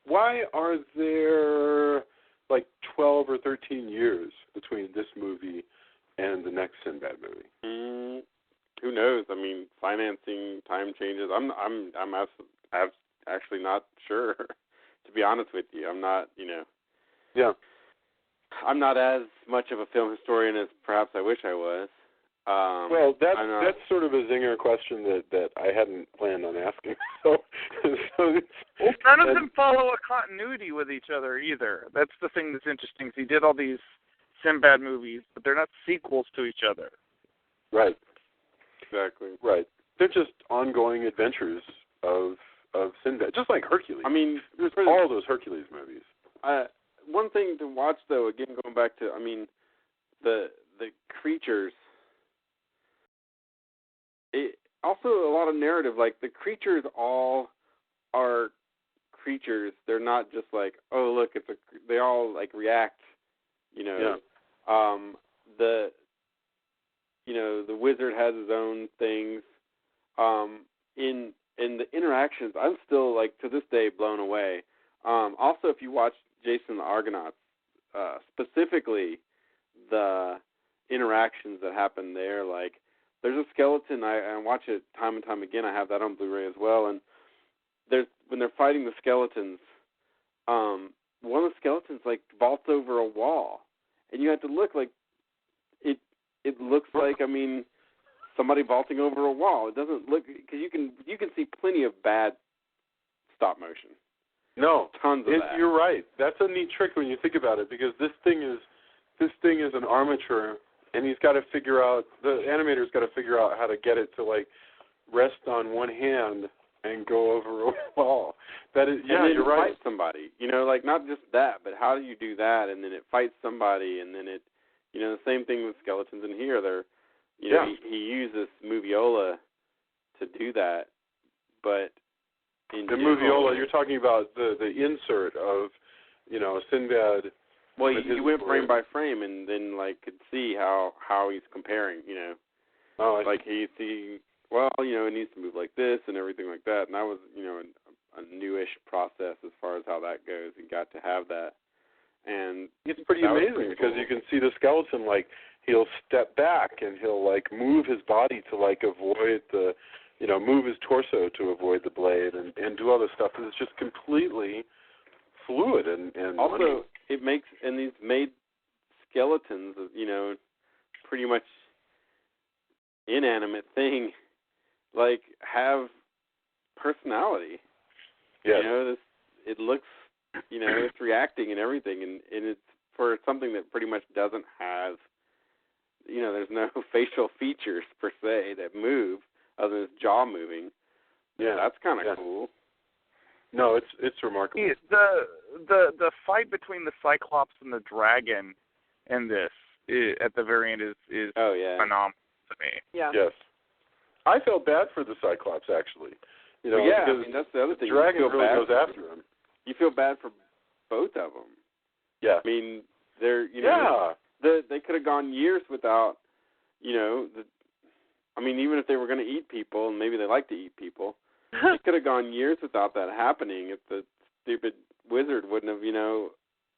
why are there like 12 or 13 years between this movie and the next Sinbad movie? Who knows? I mean, financing, time changes. I'm actually not sure, to be honest with you. I'm not, Yeah. I'm not as much of a film historian as perhaps I wish I was. Well, that's sort of a zinger question that I hadn't planned on asking. None of them follow a continuity with each other either. That's the thing that's interesting. He did all these Sinbad movies, but they're not sequels to each other. Right. Exactly. Right. They're just ongoing adventures of Sinbad, just like Hercules. I mean, there's all those Hercules movies. One thing to watch, though, again, going back to, the creatures. Also, a lot of narrative. Like, the creatures all are creatures. They're not just like, oh, look, they all, like, react, Yeah. The wizard has his own things. In the interactions, I'm still, like, to this day, blown away. Also, if you watch Jason the Argonauts, specifically the interactions that happen there, like, there's a skeleton, I watch it time and time again, I have that on Blu-ray as well, and when they're fighting the skeletons, one of the skeletons, like, vaults over a wall, and you have to look, like, it looks like, somebody vaulting over a wall. It doesn't look, because you can see plenty of bad stop motion. No, tons of that. You're right. That's a neat trick when you think about it, because this thing is an armature, and the animator's got to figure out how to get it to, like, rest on one hand and go over a wall. That is, yeah, you're right. Fight somebody, like, not just that, but how do you do that? And then it fights somebody, and then it, the same thing with skeletons in here. They're, he uses moviola to do that, but the moviola, you're talking about the insert of, Sinbad. Well, you went frame by frame, and then, like, could see how he's comparing, Oh, like he's seeing, well, it needs to move like this and everything like that. And that was, a newish process as far as how that goes. He got to have that. and it's pretty amazing because you can see the skeleton, like, he'll step back and he'll, like, move his body to, like, avoid the, move his torso to avoid the blade and do all this stuff. And it's just completely fluid and also it makes, and these made skeletons of, pretty much inanimate thing, like, have personality. Yeah. It looks, it's reacting and everything, and it's for something that pretty much doesn't have, there's no facial features per se that move other than its jaw moving. Yeah, that's kind of cool. No, it's remarkable. The fight between the Cyclops and the dragon in this at the very end is phenomenal to me. Yeah. Yes. I felt bad for the Cyclops, actually. Because that's the other thing. The dragon really goes after him. You feel bad for both of them. Yeah. I mean, they're, Yeah. They could have gone years without, even if they were going to eat people, and maybe they like to eat people, they could have gone years without that happening if the stupid wizard wouldn't have,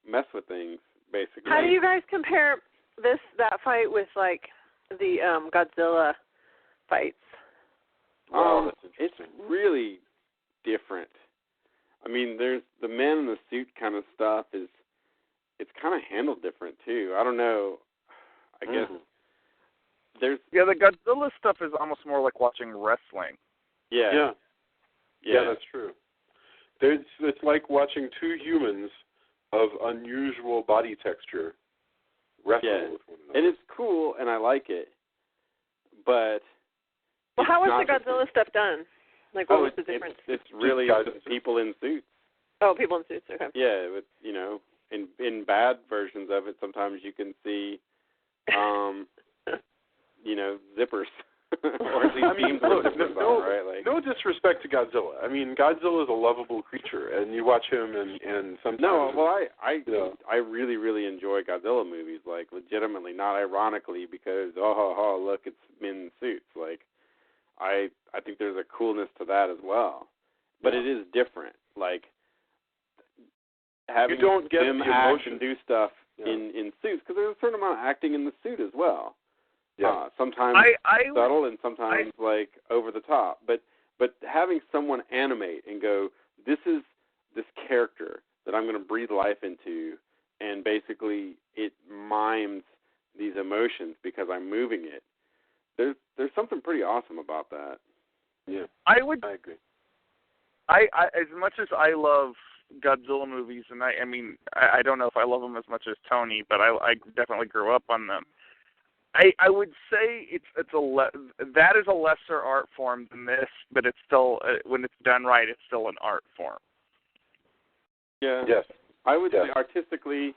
messed with things, basically. How do you guys compare that fight with, like, the Godzilla fights? It's really different. I mean, there's the man in the suit kind of stuff it's kind of handled different too. I don't know. I guess there's the Godzilla stuff is almost more like watching wrestling. Yeah, that's true. It's like watching two humans of unusual body texture wrestle with one another. And it's cool, and I like it, but how was the Godzilla stuff done? Like, what was the difference? It's really people in suits. Oh, people in suits, okay. Yeah, with, in bad versions of it, sometimes you can see, zippers. Or at least beams with zippers on, right? Like, no disrespect to Godzilla. I mean, Godzilla is a lovable creature, and you watch him, and sometimes... No, well, I really, really enjoy Godzilla movies, like, legitimately, not ironically, because, look, it's men in suits. Like, I think there's a coolness to that as well. But it is different. Like, having you don't get them the act emotion. and do stuff in suits, because there's a certain amount of acting in the suit as well. Yeah. Sometimes subtle and sometimes like over the top. But having someone animate and go, this is this character that I'm going to breathe life into, and basically it mimes these emotions because I'm moving it. There's something pretty awesome about that. Yeah, I agree. I as much as I love Godzilla movies, and I don't know if I love them as much as Tony, but I definitely grew up on them. I would say that is a lesser art form than this, but it's still when it's done right, it's still an art form. Yeah. Yes. I would say artistically,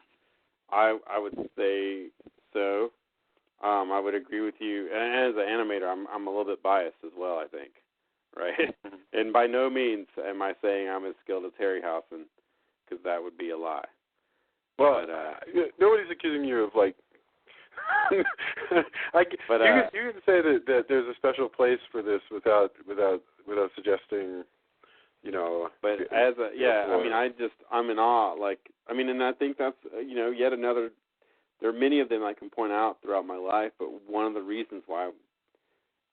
I would say so. I would agree with you. And as an animator, I'm a little bit biased as well, I think. Right? And by no means am I saying I'm as skilled as Harryhausen, because that would be a lie. Well, nobody's accusing you of, like, you can say that there's a special place for this without suggesting, But I'm in awe. Like, and I think that's yet another. There are many of them I can point out throughout my life, but one of the reasons why I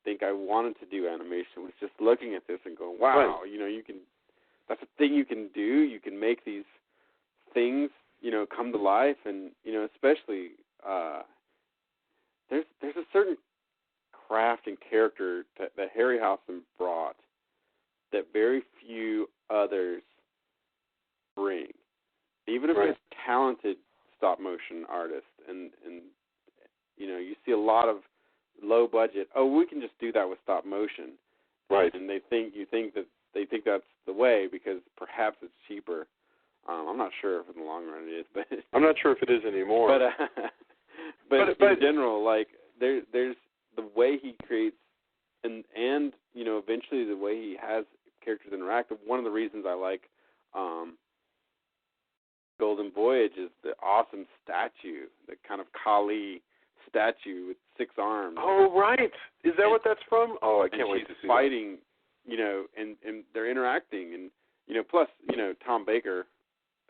think I wanted to do animation was just looking at this and going, wow, you can. That's a thing you can do. You can make these things, come to life, and especially. There's a certain craft and character that Harryhausen brought that very few others bring. Even if it's talented stop motion artist, and you see a lot of low budget. Oh, we can just do that with stop motion, right? And they think that's the way because perhaps it's cheaper. I'm not sure if in the long run it is, but I'm not sure if it is anymore. But in general, like there's the way he creates, and eventually the way he has characters interact. One of the reasons I like Golden Voyage is the awesome statue, the kind of Kali statue with 6 arms. Oh, right. Is that what that's from? Oh, I can't wait to see. She's fighting, and they're interacting, and plus, Tom Baker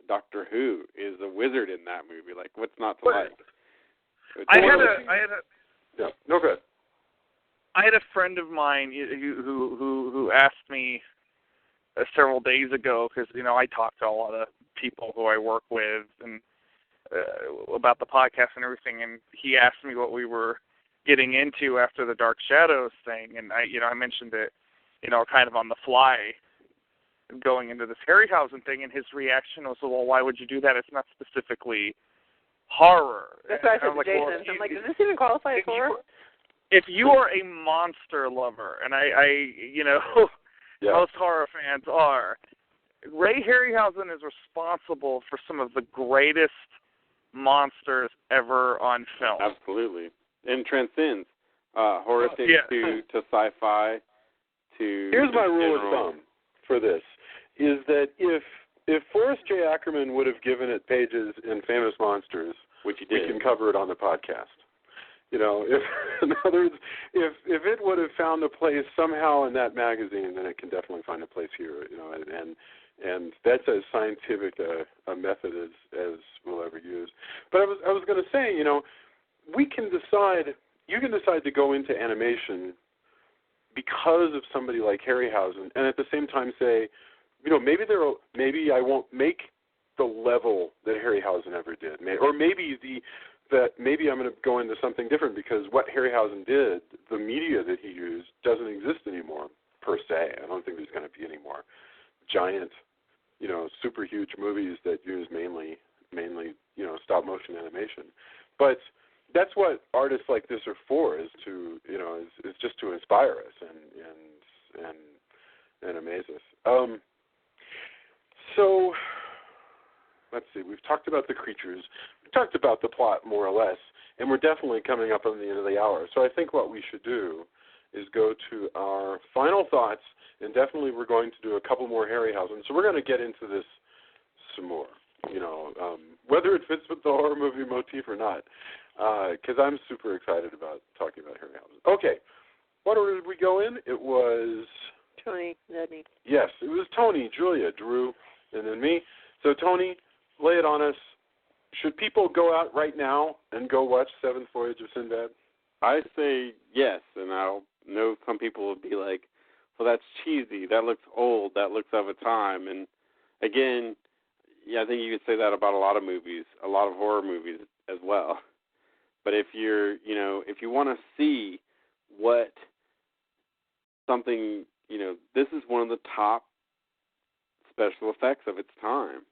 Doctor Who is a wizard in that movie. Like, what's not to like? Yeah. No good. I had a friend of mine who asked me several days ago, because I talk to a lot of people who I work with and about the podcast and everything, and he asked me what we were getting into after the Dark Shadows thing, and I mentioned it, kind of on the fly, going into this Harryhausen thing, and his reaction was, well, why would you do that? It's not specifically horror. That's what I said to Jason. Well, I'm like, does this even qualify as horror? If you are a monster lover, and most horror fans are, Ray Harryhausen is responsible for some of the greatest monsters ever on film. Absolutely. And transcends horror to sci-fi to... Here's my rule of thumb for this, is that if Forrest J. Ackerman would have given it pages in Famous Monsters, which he did, we can cover it on the podcast. If in other words, if it would have found a place somehow in that magazine, then it can definitely find a place here. And that's as scientific a method as we'll ever use. But I was going to say, we can decide. You can decide to go into animation because of somebody like Harryhausen, and at the same time say, maybe I won't make the level that Harryhausen ever did, or maybe I'm going to go into something different because what Harryhausen did, the media that he used, doesn't exist anymore per se. I don't think there's going to be any more giant, super huge movies that use mainly stop motion animation. But that's what artists like this are for, is to is just to inspire us and amaze us. So let's see. We've talked about the creatures. We've talked about the plot more or less, and we're definitely coming up on the end of the hour. So I think what we should do is go to our final thoughts, and definitely we're going to do a couple more Harryhausen. So we're going to get into this some more, whether it fits with the horror movie motif or not, because I'm super excited about talking about Harryhausen. Okay, what order did we go in? It was... Tony, then me. Yes, it was Tony, Julia, Drew, and then me. So Tony, lay it on us. Should people go out right now and go watch 7th Voyage of Sinbad? I say yes, and I know some people will be like, well, that's cheesy, that looks old, that looks of a time. And again, I think you could say that about a lot of movies, a lot of horror movies as well. But if if you want to see what something, this is one of the top special effects of its time,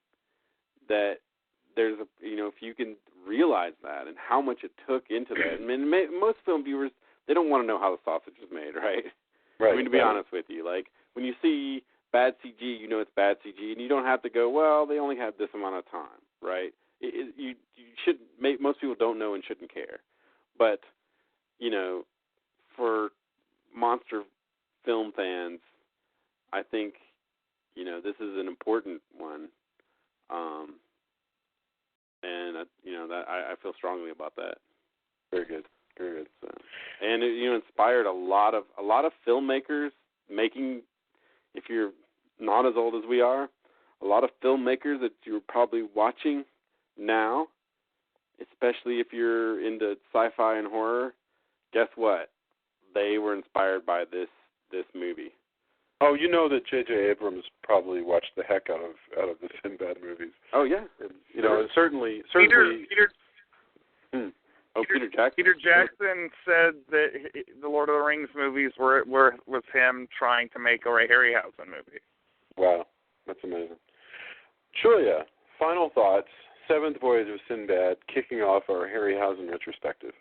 that there's if you can realize that and how much it took into that. I mean, most film viewers, they don't want to know how the sausage is made, right? Right. I mean, to be honest with you, like when you see bad CG, it's bad CG, and you don't have to go, well, they only had this amount of time, right? You should make, most people don't know and shouldn't care, but for monster film fans, I think this is an important one, and that I feel strongly about that. Very good. Very good. So, and it inspired a lot of filmmakers making. If you're not as old as we are, a lot of filmmakers that you're probably watching now, especially if you're into sci-fi and horror, guess what? They were inspired by this movie. Oh, that J.J. Abrams probably watched the heck out of the Sinbad movies. Oh yeah, and, and certainly. Peter Jackson. Peter Jackson said that the Lord of the Rings movies was him trying to make a Ray Harryhausen movie. Wow, that's amazing. Julia, final thoughts. 7th Voyage of Sinbad, kicking off our Harryhausen retrospective.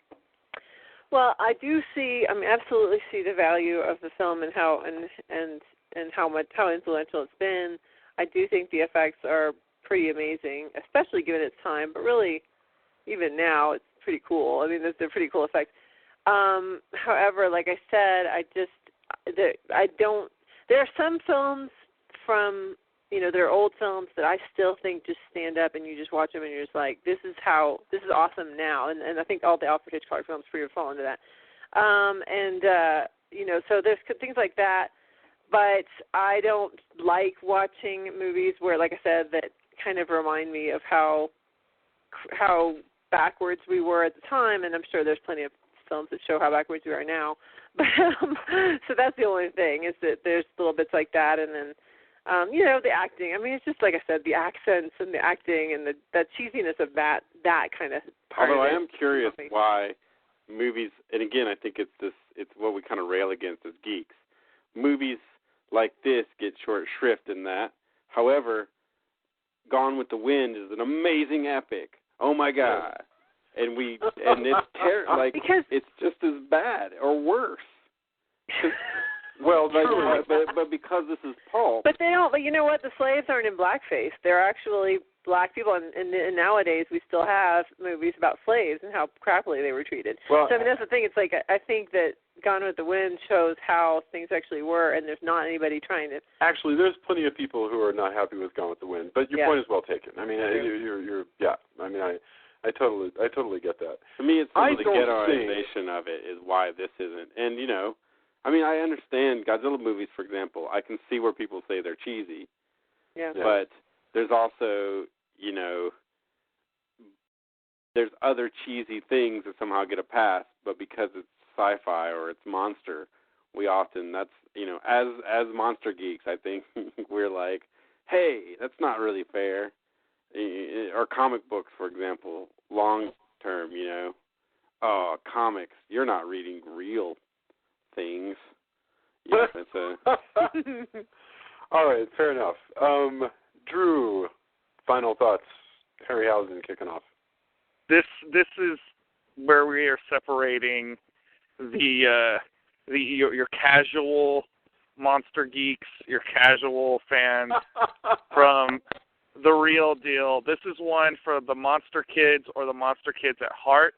Well, I absolutely see the value of the film and how how influential it's been. I do think the effects are pretty amazing, especially given its time. But really, even now, it's pretty cool. I mean, they're pretty cool effects. However, like I said, there are some films from they're old films that I still think just stand up and you just watch them and you're just like, this is awesome now. And I think all the Alfred Hitchcock films pretty much fall into that. So there's things like that. But I don't like watching movies where, like I said, that kind of remind me of how backwards we were at the time, and I'm sure there's plenty of films that show how backwards we are now. But so that's the only thing, is that there's little bits like that, and then the acting. I mean, it's just like I said, the accents and the acting and the cheesiness of that kind of part. Although of it. I am curious why movies, and again, I think it's what we kind of rail against as geeks. Movies like this get short shrift in that. However, Gone with the Wind is an amazing epic. Oh my God! And it's like because it's just as bad or worse. Well, but because this is pulp. But they don't. But you know what? The slaves aren't in blackface. They're actually black people, and nowadays we still have movies about slaves and how crappily they were treated. Well, so I mean, that's the thing. It's like I think that Gone with the Wind shows how things actually were, and there's not anybody trying to. Actually, there's plenty of people who are not happy with Gone with the Wind, but your point is well taken. I mean, you're I mean, I totally get that. To me, it's the ghettoization of it is why this isn't. And I mean, I understand Godzilla movies, for example. I can see where people say they're cheesy. Yeah. But there's also, there's other cheesy things that somehow get a pass, but because it's sci-fi or it's monster, we often, that's, as monster geeks, I think we're like, hey, that's not really fair. Or comic books, for example, long term, oh, comics, you're not reading real things. Yeah, All right, fair enough. Drew, final thoughts. Harryhausen kicking off. This is where we are separating your casual monster geeks, your casual fans from the real deal. This is one for the monster kids or the monster kids at heart.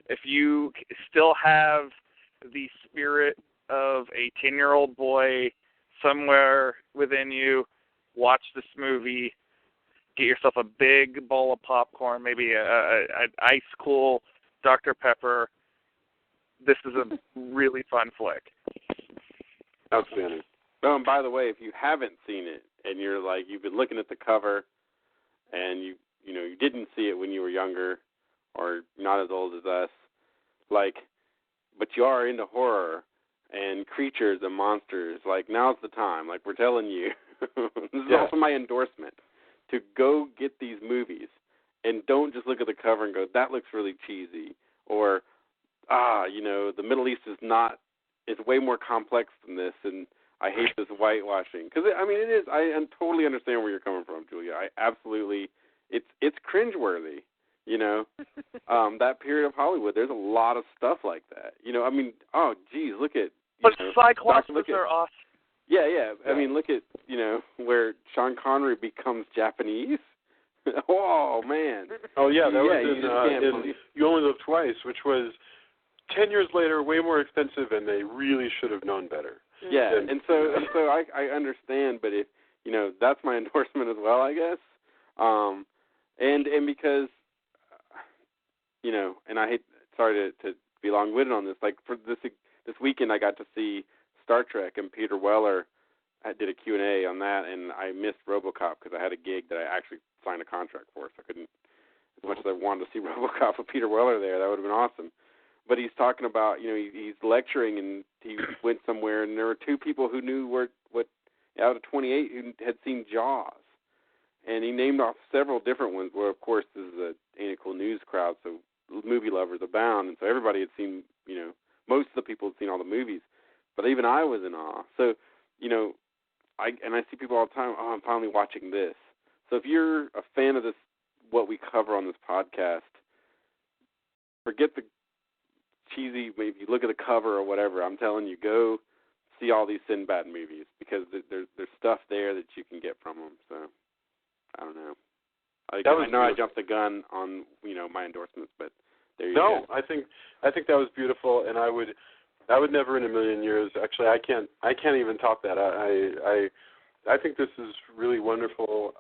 If you still have the spirit of a 10-year-old boy somewhere within you, watch this movie. Get yourself a big bowl of popcorn, maybe an ice cool Dr. Pepper. This is a really fun flick. Outstanding. Oh, and by the way, if you haven't seen it and you're like, you've been looking at the cover and you didn't see it when you were younger or not as old as us, but you are into horror and creatures and monsters, now's the time. We're telling you. This is also my endorsement, to go get these movies and don't just look at the cover and go, that looks really cheesy, or, the Middle East it's way more complex than this, and I hate this whitewashing. Because, it is, I totally understand where you're coming from, Julia. I absolutely, it's cringeworthy, that period of Hollywood. There's a lot of stuff like that. Oh, geez, look at, but Cyclops are awesome. Yeah. I mean, look at, where Sean Connery becomes Japanese. Oh, man. Oh, yeah, that was in You Only Live Twice, which was 10 years later, way more expensive, and they really should have known better. Yeah, and so I understand, but if, that's my endorsement as well, I guess. And because, and I hate, sorry to be long-winded on this, for this weekend I got to see Star Trek, and Peter Weller did a Q&A on that, and I missed RoboCop because I had a gig that I actually signed a contract for, so I couldn't, as much as I wanted to see RoboCop with Peter Weller there, that would have been awesome. But he's talking about, he's lecturing, and he went somewhere, and there were two people who knew what out of 28 who had seen Jaws. And he named off several different ones, where, of course, this is a Ain't It Cool News crowd, so movie lovers abound, and so everybody had seen, most of the people had seen all the movies. But even I was in awe. So, I see people all the time, oh, I'm finally watching this. So if you're a fan of this, what we cover on this podcast, forget the cheesy, maybe you look at the cover or whatever. I'm telling you, go see all these Sinbad movies, because there's stuff there that you can get from them. So, I don't know. I know I jumped the gun on, my endorsements, but there you go. No, I think that was beautiful, and I would never in a million years. Actually, I can't even top that. I think this is really wonderful.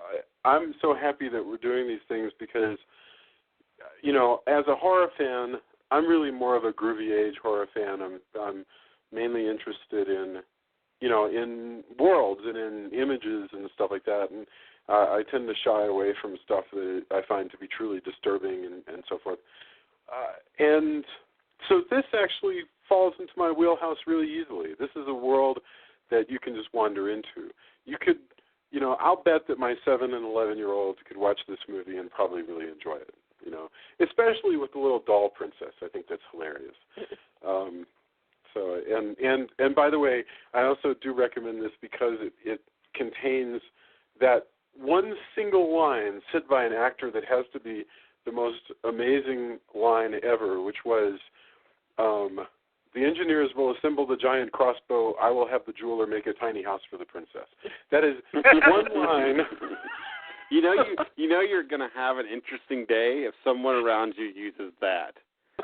I'm so happy that we're doing these things because, as a horror fan, I'm really more of a groovy age horror fan. I'm mainly interested in, in worlds and in images and stuff like that. And I tend to shy away from stuff that I find to be truly disturbing and so forth. And so this actually falls into my wheelhouse really easily. This is a world that you can just wander into. You could, I'll bet that my 7 and 11-year-olds could watch this movie and probably really enjoy it, especially with the little doll princess. I think that's hilarious. And by the way, I also do recommend this because it contains that one single line said by an actor that has to be the most amazing line ever, which was, the engineers will assemble the giant crossbow. I will have the jeweler make a tiny house for the princess. That is one line. You're going to have an interesting day if someone around you uses that.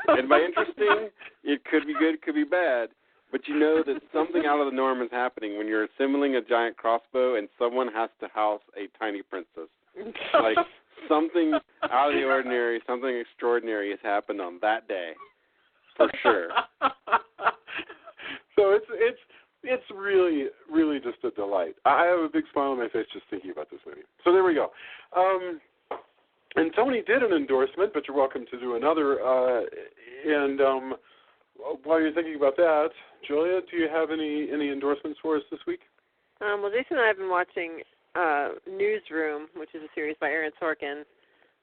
And by interesting, it could be good, it could be bad. But you know that something out of the norm is happening when you're assembling a giant crossbow and someone has to house a tiny princess. Like something out of the ordinary, something extraordinary has happened on that day, for sure. So it's really, really just a delight. I have a big smile on my face just thinking about this movie. So there we go. And Tony did an endorsement, but you're welcome to do another. While you're thinking about that, Julia, do you have any endorsements for us this week? Well, Jason and I have been watching Newsroom, which is a series by Aaron Sorkin,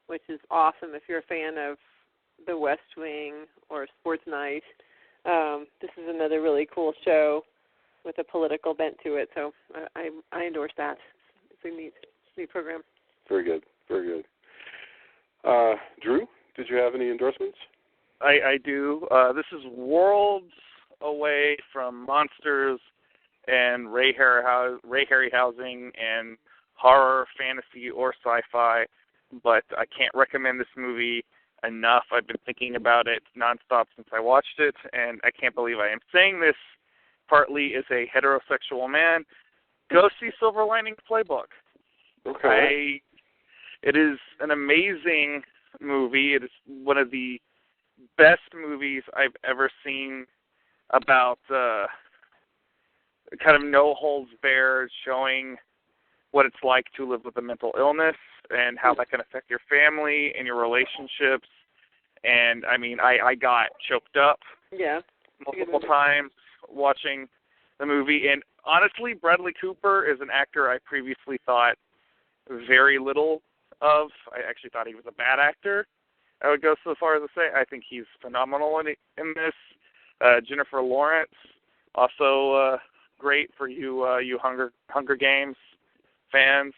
which is awesome if you're a fan of The West Wing or Sports Night. This is another really cool show with a political bent to it, so I endorse that. It's a neat program. Very good, very good. Drew, did you have any endorsements? I do. This is worlds away from monsters and Ray Harryhausen and horror, fantasy, or sci-fi, but I can't recommend this movie enough. I've been thinking about it nonstop since I watched it, and I can't believe I am saying this partly as a heterosexual man. Go see Silver Linings Playbook. Okay. It is an amazing movie. It is one of the best movies I've ever seen about kind of no holds barred, showing what it's like to live with a mental illness and how that can affect your family and your relationships. And I mean, I got choked up multiple times watching the movie. And honestly, Bradley Cooper is an actor I previously thought very little of. I actually thought he was a bad actor. I would go so far as to say I think he's phenomenal in this. Jennifer Lawrence, also great for you Hunger Games fans.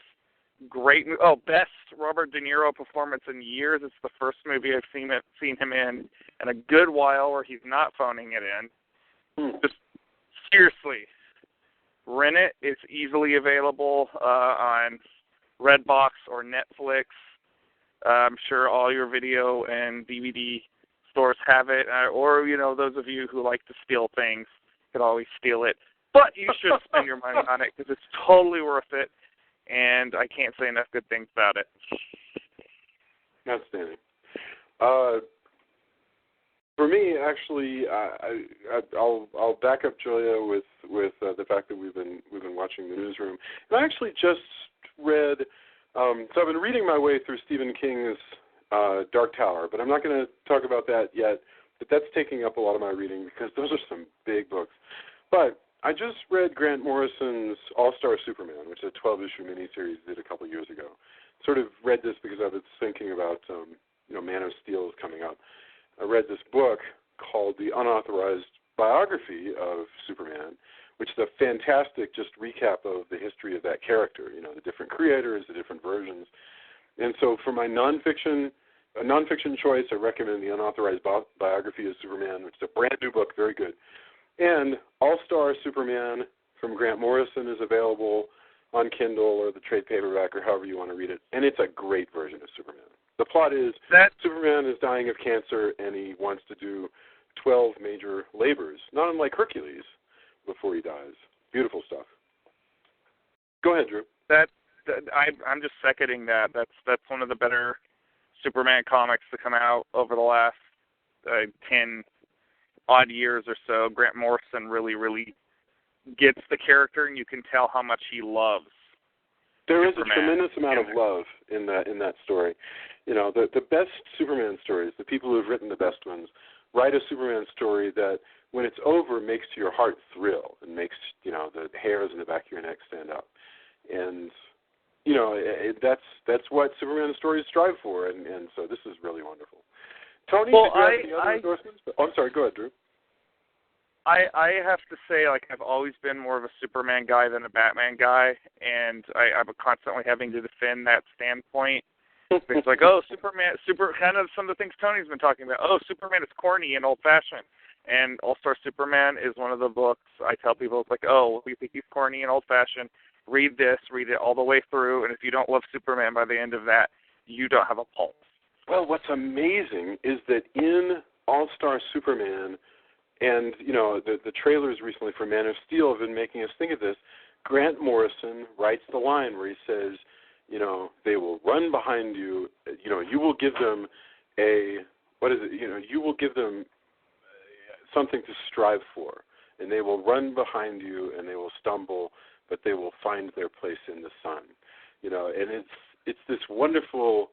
Great. Best Robert De Niro performance in years. It's the first movie I've seen him in a good while where he's not phoning it in. Just seriously, rent it. It's easily available on Redbox or Netflix. I'm sure all your video and DVD stores have it, or those of you who like to steal things could always steal it. But you should spend your money on it because it's totally worth it, and I can't say enough good things about it. Outstanding. For me, actually, I'll back up Julia with the fact that we've been watching the Newsroom, and I actually just read. So I've been reading my way through Stephen King's Dark Tower, but I'm not going to talk about that yet. But that's taking up a lot of my reading because those are some big books. But I just read Grant Morrison's All-Star Superman, which is a 12-issue miniseries he did a couple years ago. Sort of read this because I was thinking about, Man of Steel is coming up. I read this book called The Unauthorized Biography of Superman, which is a fantastic just recap of the history of that character, the different creators, the different versions. And so for my nonfiction choice, I recommend The Unauthorized Biography of Superman, which is a brand new book, very good. And All-Star Superman from Grant Morrison is available on Kindle or the trade paperback or however you want to read it. And it's a great version of Superman. The plot is that Superman is dying of cancer and he wants to do 12 major labors, not unlike Hercules, before he dies. Beautiful stuff. Go ahead, Drew. I'm just seconding that. That's one of the better Superman comics to come out over the last 10 odd years or so. Grant Morrison really, really gets the character, and you can tell how much he loves There is Superman a tremendous amount of there. love in that story. You know, the best Superman stories, the people who have written the best ones, write a Superman story that, when it's over, makes your heart thrill and makes, you know, the hairs in the back of your neck stand up. And, you know, that's what Superman stories strive for, and so this is really wonderful. Tony, well, did you have any other endorsements? Oh, I'm sorry, go ahead, Drew. I have to say, like, I've always been more of a Superman guy than a Batman guy, and I'm constantly having to defend that standpoint. It's like, oh, Superman, kind of some of the things Tony's been talking about. Oh, Superman is corny and old-fashioned. And All-Star Superman is one of the books I tell people, it's like, oh, we think he's corny and old-fashioned. Read this, read it all the way through, and if you don't love Superman by the end of that, you don't have a pulse. Well, what's amazing is that in All-Star Superman, and, you know, the trailers recently for Man of Steel have been making us think of this, Grant Morrison writes the line where he says, you know, they will run behind you, you know, you will give them you will give them something to strive for, and they will run behind you and they will stumble, but they will find their place in the sun. You know, and it's this wonderful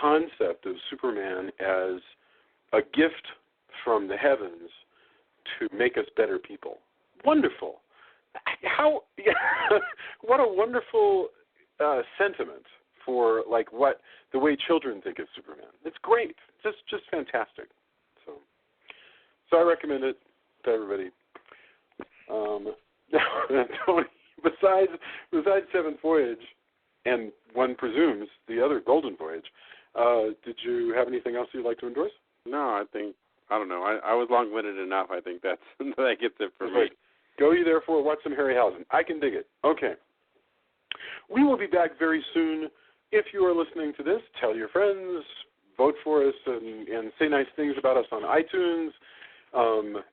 concept of Superman as a gift from the heavens to make us better people. Wonderful. How what a wonderful sentiment for, like, what the way children think of Superman. It's great. Just fantastic. So I recommend it to everybody. Tony, besides 7th Voyage, and one presumes the other Golden Voyage, did you have anything else you'd like to endorse? No, I don't know. I was long-winded enough. I think that gets it for me. Go you therefore watch some Harryhausen. I can dig it. Okay. We will be back very soon. If you are listening to this, tell your friends, vote for us, and say nice things about us on iTunes.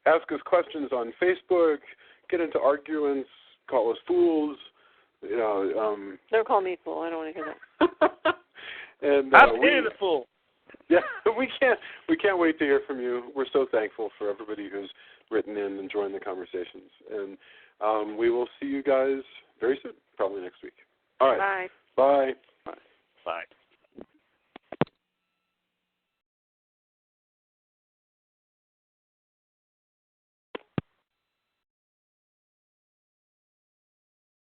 Ask us questions on Facebook. Get into arguments. Call us fools. You know. Don't call me fool. I don't want to hear that. And I'm the fool. Yeah, we can't wait to hear from you. We're so thankful for everybody who's written in and joined the conversations. And we will see you guys very soon, probably next week. All right. Bye.